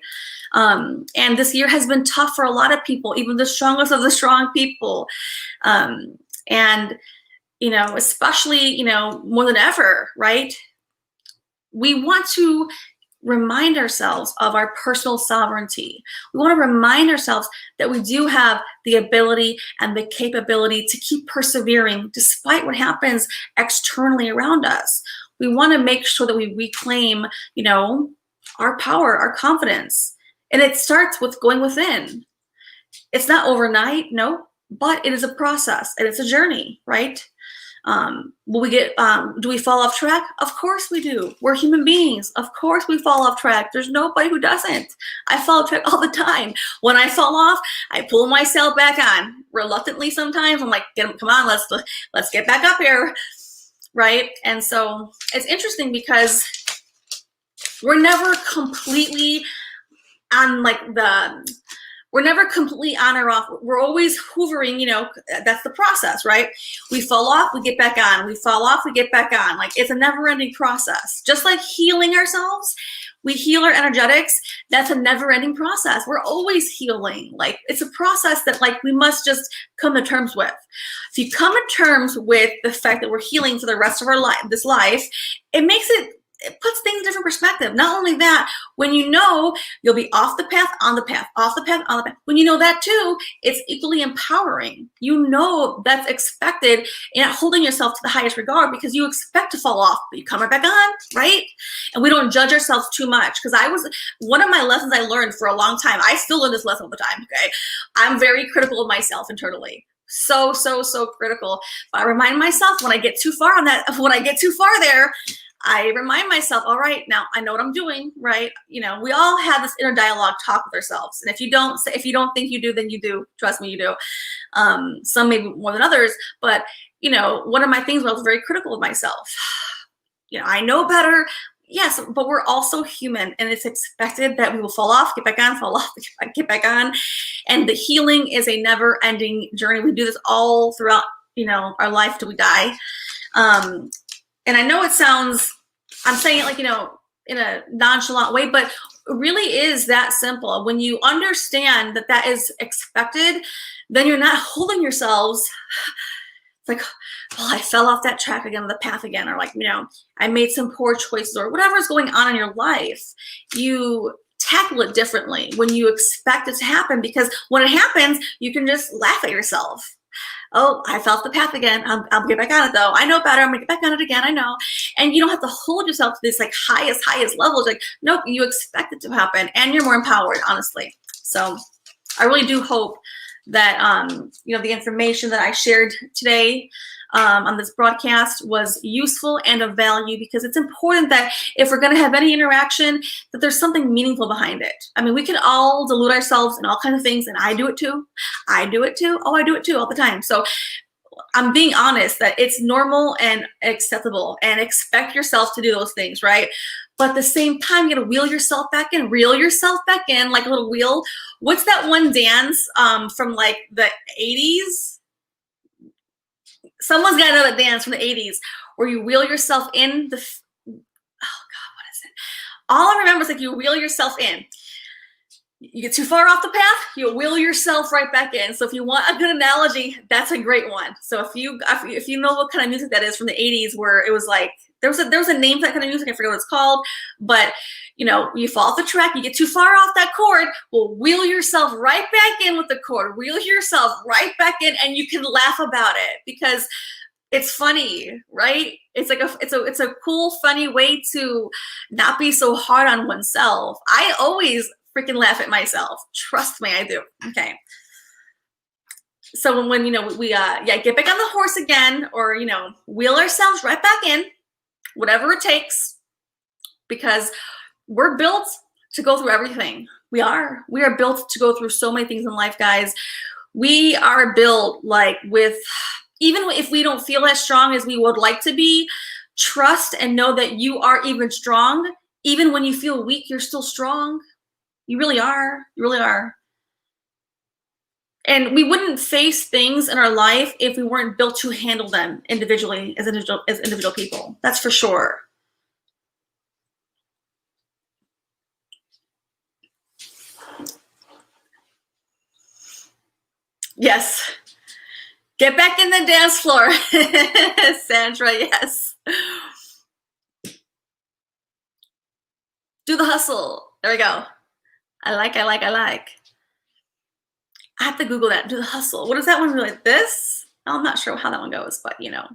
And this year has been tough for a lot of people, even the strongest of the strong people. And, especially, more than ever, right? We want to remind ourselves of our personal sovereignty. We want to remind ourselves that we do have the ability and the capability to keep persevering despite what happens externally around us. We want to make sure that we reclaim, our power, our confidence. And it starts with going within. It's not overnight, no, but it is a process and it's a journey, right? Will we get, do we fall off track? Of course we do. We're human beings. Of course we fall off track. There's nobody who doesn't. I fall off track all the time. When I fall off, I pull myself back on. Reluctantly sometimes. I'm like, come on, let's get back up here, right? And so it's interesting because we're never completely on we're never completely on or off. We're always hovering, that's the process, right? We fall off, we get back on. We fall off, we get back on. Like, it's a never-ending process. Just like healing ourselves, we heal our energetics. That's a never-ending process. We're always healing. Like, it's a process that we must just come to terms with. If you come to terms with the fact that we're healing for the rest of our life, it puts things in different perspective. Not only that, when you'll be off the path, on the path, off the path, on the path. When you know that too, it's equally empowering. That's expected, and holding yourself to the highest regard because you expect to fall off, but you come right back on, right? And we don't judge ourselves too much because one of my lessons I learned for a long time, I still learn this lesson all the time, okay? I'm very critical of myself internally. So critical. But I remind myself when I get too far there, I remind myself, all right, now I know what I'm doing, right? We all have this inner dialogue talk with ourselves. And if you don't think you do, then you do. Trust me, you do. Some maybe more than others. But, one of my things where I was very critical of myself. I know better. Yes, but we're also human, and it's expected that we will fall off, get back on, fall off, get back on. And the healing is a never-ending journey. We do this all throughout, our life till we die. And I know I'm saying it in a nonchalant way, but it really is that simple. When you understand that is expected, then you're not holding yourselves. It's like, well, I fell off that track again, the path again, or I made some poor choices, or whatever is going on in your life. You tackle it differently when you expect it to happen, because when it happens, you can just laugh at yourself. Oh, I fell off the path again. I'll get back on it though. I know better. I'm gonna get back on it again. I know. And you don't have to hold yourself to this highest levels. Nope, you expect it to happen, and you're more empowered, honestly. So I really do hope that the information that I shared today on this broadcast was useful and of value, because it's important that if we're going to have any interaction, that there's something meaningful behind it. I mean, we can all delude ourselves in all kinds of things, and I do it too. Oh, I do it too all the time. So I'm being honest that it's normal and acceptable, and expect yourself to do those things, right? But at the same time, you gotta reel yourself back in like a little wheel. What's that one dance from the 80s? Someone's got to know that dance from the 80s where you wheel yourself in oh God, what is it? All I remember is you wheel yourself in. You get too far off the path, you wheel yourself right back in. So if you want a good analogy, that's a great one. So if you know what kind of music that is from the 80s, where it was there was a name for that kind of music, I forget what it's called, but you fall off the track, you get too far off that chord, well, wheel yourself right back in with the chord, wheel yourself right back in, and you can laugh about it because it's funny, right? It's it's a cool, funny way to not be so hard on oneself. I always freaking laugh at myself. Trust me, I do. Okay. So when we get back on the horse again, or wheel ourselves right back in, whatever it takes, because we're built to go through everything. We are built to go through so many things in life, guys. We are built with, even if we don't feel as strong as we would like to be, trust and know that you are even strong. Even when you feel weak, you're still strong. You really are. You really are. And we wouldn't face things in our life if we weren't built to handle them individually as individual people. That's for sure. Yes. Get back in the dance floor. Sandra, yes. Do the hustle. There we go. I like. I have to Google that. Do the hustle. What is that one like? This? I'm not sure how that one goes, but Yeah.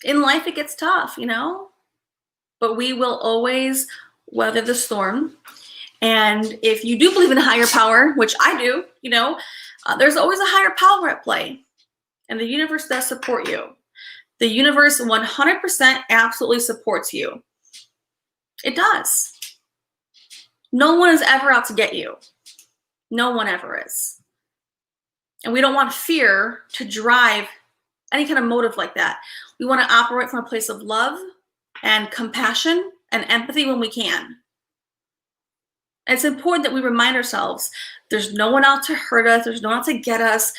In life, it gets tough, but we will always weather the storm. And if you do believe in a higher power, which I do, there's always a higher power at play. And the universe does support you. The universe 100% absolutely supports you. It does. No one is ever out to get you. No one ever is. And we don't want fear to drive any kind of motive like that. We want to operate from a place of love and compassion and empathy when we can. And it's important that we remind ourselves there's no one out to hurt us. There's no one out to get us.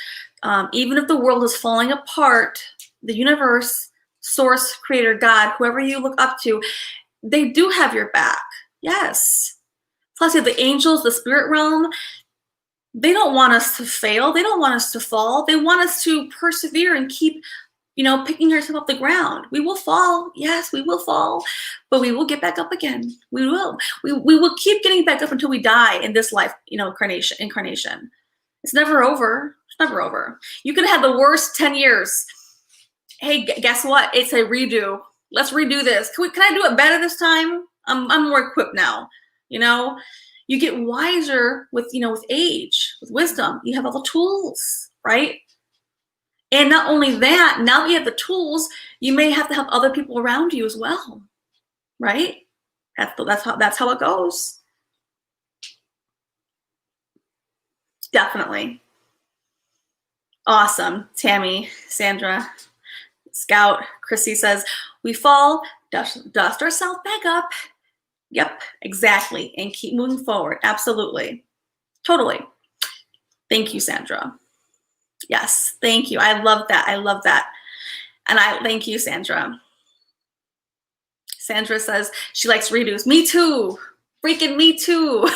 Even if the world is falling apart, the universe, source, creator, God, whoever you look up to, they do have your back. Yes. Plus, you have the angels, the spirit realm. They don't want us to fail. They don't want us to fall. They want us to persevere and keep, picking ourselves up the ground. We will fall. Yes, we will fall, but we will get back up again. We will. We will keep getting back up until we die in this life, incarnation. It's never over. It's never over. You could have the worst 10 years. Hey, guess what? It's a redo. Let's redo this. Can I do it better this time? I'm more equipped now. You get wiser with age, with wisdom. You have all the tools, right? And not only that, now that you have the tools, you may have to help other people around you as well, right? That's how it goes. Definitely. Awesome. Tammy, Sandra, Scout, Chrissy says, we fall, dust ourselves back up. Yep, exactly. And keep moving forward. Absolutely. Totally. Thank you, Sandra. Yes, thank you. I love that. I love that. And thank you, Sandra. Sandra says she likes redos. Me too. Freaking me too.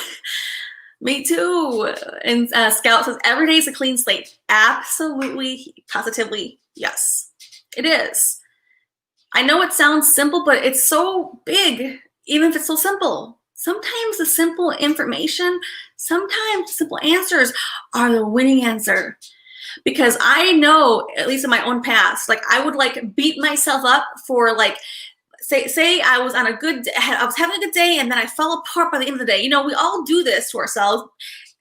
Me too. And Scout says every day is a clean slate. Absolutely, positively, yes, it is. I know it sounds simple, but it's so big, even if it's so simple. Sometimes the simple information, sometimes simple answers are the winning answer. Because I know, at least in my own past, I would beat myself up for say I was on a good day, I was having a good day and then I fell apart by the end of the day. We all do this to ourselves,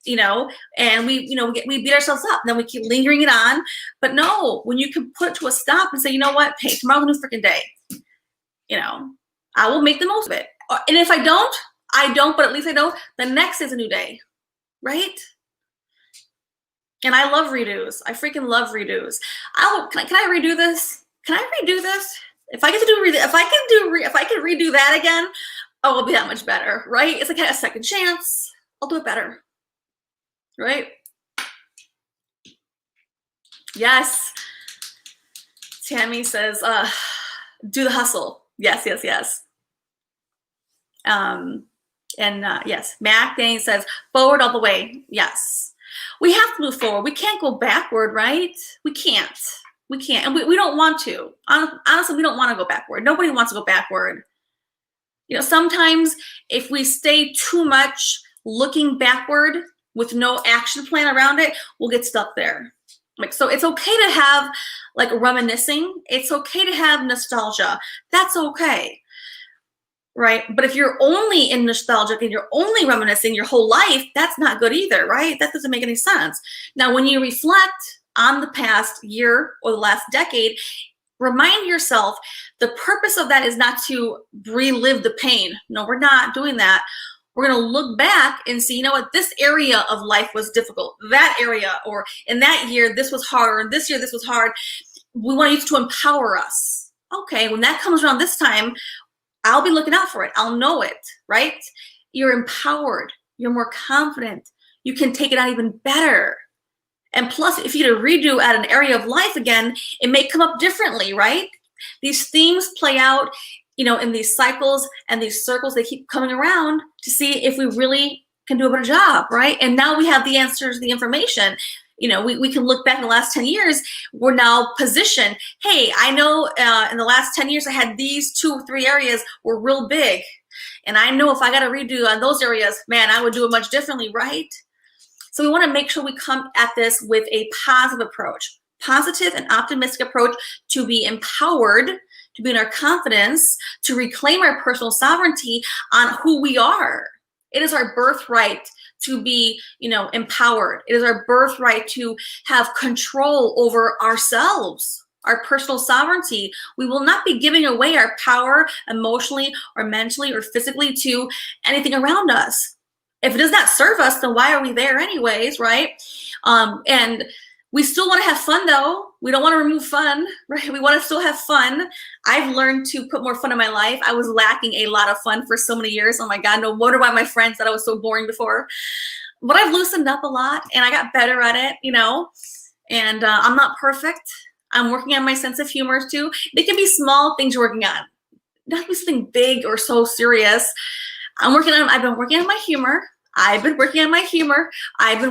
and we beat ourselves up and then we keep lingering it on. But no, when you can put it to a stop and say, you know what, hey, tomorrow's a new freaking day. I will make the most of it. And if I don't, but at least I know the next is a new day, right? And I love redos. I freaking love redos. Can I redo this? Can I redo this? If I get to do if I can redo that again, it'll be that much better, right? It's like a second chance. I'll do it better, right? Yes. Tammy says, do the hustle. Yes. Yes, Mac Dane says, forward all the way. Yes. We have to move forward. We can't go backward, right? We can't. And we don't want to. Honestly, we don't want to go backward. Nobody wants to go backward. Sometimes if we stay too much looking backward with no action plan around it, we'll get stuck there. So it's okay to have reminiscing. It's okay to have nostalgia. That's okay. Right? But if you're only in nostalgic and you're only reminiscing your whole life, that's not good either, right? That doesn't make any sense. Now, when you reflect on the past year or the last decade, remind yourself the purpose of that is not to relive the pain. No, we're not doing that. We're going to look back and see, this area of life was difficult. That area, or in that year, this was hard. This year, this was hard. We want to use it to empower us. Okay, when that comes around this time, I'll be looking out for it. I'll know it, right? You're empowered. You're more confident. You can take it out even better. And plus, if you get a redo at an area of life again, it may come up differently, right? These themes play out, in these cycles and these circles. They keep coming around to see if we really can do a better job, right? And now we have the answers, the information. We can look back in the last 10 years. We're now positioned. Hey, I know in the last 10 years, I had these 2 or 3 areas were real big. And I know if I got to redo on those areas, man, I would do it much differently, right? So we want to make sure we come at this with a positive approach, positive and optimistic approach to be empowered, to be in our confidence, to reclaim our personal sovereignty on who we are. It is our birthright to be, empowered. It is our birthright to have control over ourselves, our personal sovereignty. We will not be giving away our power emotionally or mentally or physically to anything around us. If it does not serve us, then why are we there anyways, right? And we still want to have fun, though. We don't want to remove fun, right? We want to still have fun. I've learned to put more fun in my life. I was lacking a lot of fun for so many years. Oh my God, no wonder why my friends thought I was so boring before. But I've loosened up a lot and I got better at it, and I'm not perfect. I'm working on my sense of humor too. They can be small things you're working on. Not be something big or so serious. I've been working on my humor. I've been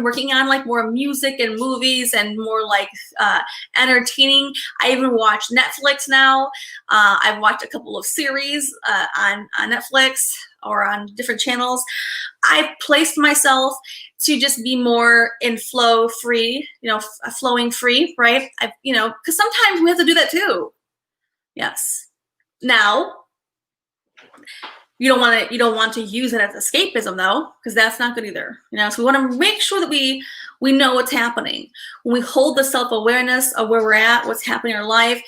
working on like more music and movies and more like entertaining. I even watch Netflix now. I've watched a couple of series on Netflix or on different channels. I've placed myself to just be more in flow free, flowing free, right? Because sometimes we have to do that too. Yes. Now, you don't want to use it as escapism though, because that's not good either. So we want to make sure that we know what's happening. When we hold the self-awareness of where we're at, what's happening in our life,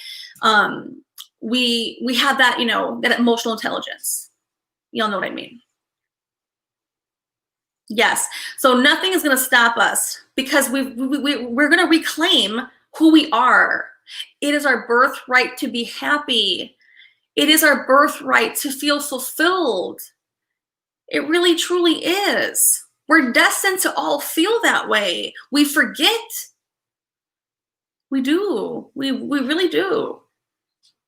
we have that, that emotional intelligence. You'll know what I mean. Yes. So nothing is going to stop us because we're going to reclaim who we are. It is our birthright to be happy. It is our birthright to feel fulfilled. It really, truly is. We're destined to all feel that way. We forget. We do. We really do.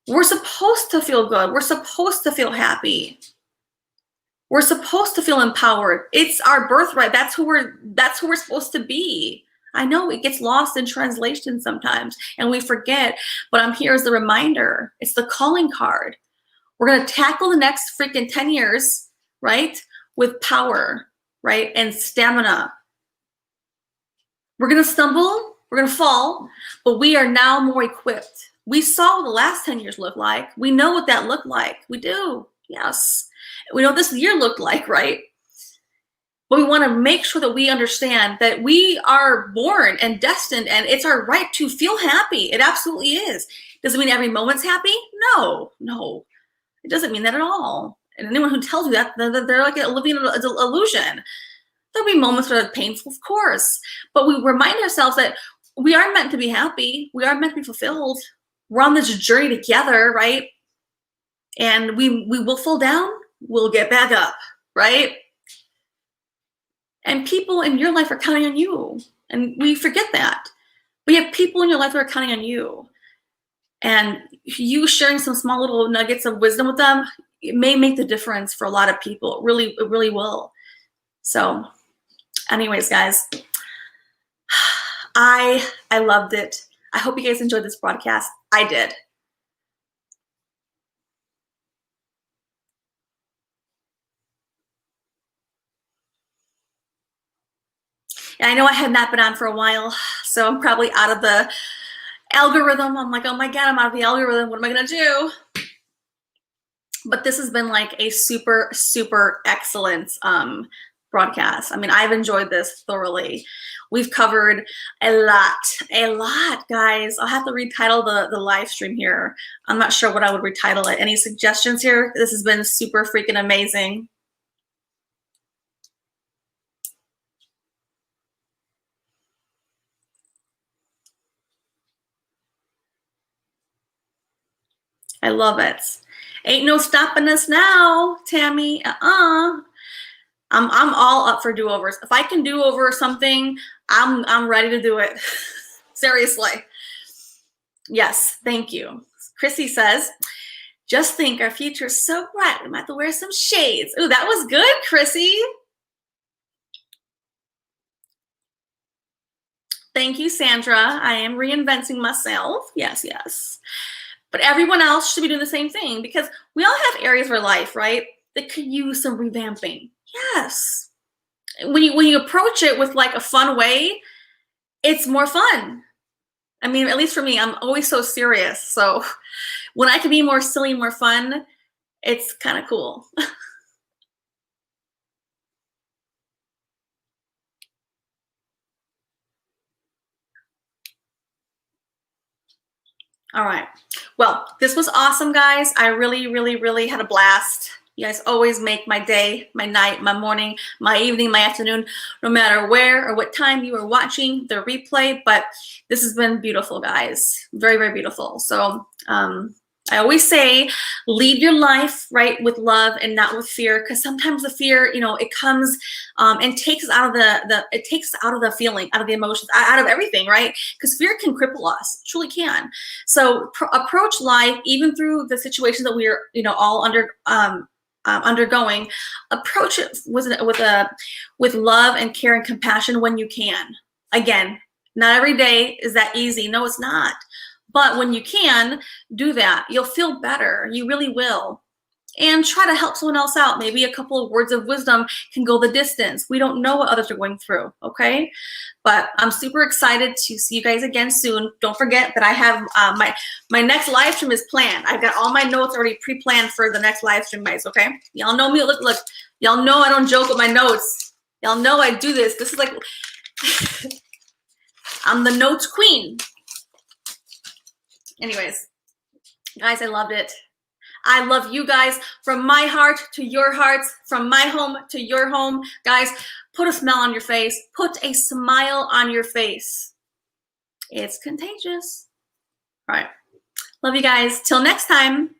We're supposed to feel good. We're supposed to feel happy. We're supposed to feel empowered. It's our birthright. That's who we're supposed to be. I know it gets lost in translation sometimes and we forget, but I'm here as a reminder. It's the calling card. We're going to tackle the next freaking 10 years, right? With power, right? And stamina. We're going to stumble, we're going to fall, but we are now more equipped. We saw what the last 10 years looked like. We know what that looked like. We do, yes. We know what this year looked like, right? But we want to make sure that we understand that we are born and destined and it's our right to feel happy. It absolutely is. Does it mean every moment's happy? No. It doesn't mean that at all. And anyone who tells you that, they're like living an illusion. There'll be moments that are painful, of course. But we remind ourselves that we are meant to be happy. We are meant to be fulfilled. We're on this journey together, right? And we will fall down. We'll get back up, right? And people in your life are counting on you. And we forget that. But you have people in your life that are counting on you. And you sharing some small little nuggets of wisdom with them, it may make the difference for a lot of people. It really will. So anyways, guys, I loved it. I hope you guys enjoyed this broadcast. I did. And I know I had not been on for a while, so I'm probably out of the algorithm. I'm like, oh my God, I'm out of the algorithm. What am I going to do? But this has been like a super, super excellent broadcast. I mean, I've enjoyed this thoroughly. We've covered a lot, guys. I'll have to retitle the live stream here. I'm not sure what I would retitle it. Any suggestions here? This has been super freaking amazing. I love it. Ain't no stopping us now, Tammy. I'm all up for do-overs. If I can do over something, I'm ready to do it. Seriously. Yes, thank you. Chrissy says, just think our future is so bright. We might have to wear some shades. Ooh, that was good, Chrissy. Thank you, Sandra. I am reinventing myself. Yes. But everyone else should be doing the same thing because we all have areas of our life, right, that could use some revamping. Yes. When you approach it with like a fun way, it's more fun. I mean, at least for me, I'm always so serious. So when I can be more silly, more fun, it's kind of cool. All right. Well, this was awesome, guys. I really, really, really had a blast. You guys always make my day, my night, my morning, my evening, my afternoon, no matter where or what time you are watching the replay. But this has been beautiful, guys. Very, very beautiful. So I always say, lead your life right with love and not with fear, because sometimes the fear, you know, it comes and takes us out of it takes us out of the feeling, out of the emotions, out of everything, right? Because fear can cripple us, truly can. So approach life, even through the situation that we're, you know, all undergoing. Approach it with love and care and compassion when you can. Again, not every day is that easy. No, it's not. But when you can do that, you'll feel better. You really will. And try to help someone else out. Maybe a couple of words of wisdom can go the distance. We don't know what others are going through, okay? But I'm super excited to see you guys again soon. Don't forget that I have my next live stream is planned. I've got all my notes already pre-planned for the next live stream, guys, okay? Y'all know me. Look. Y'all know I don't joke with my notes. Y'all know I do this. This is like, I'm the notes queen. Anyways, guys, I loved it. I love you guys. From my heart to your hearts, from my home to your home. Guys, put a smile on your face. Put a smile on your face. It's contagious. All right. Love you guys. Till next time.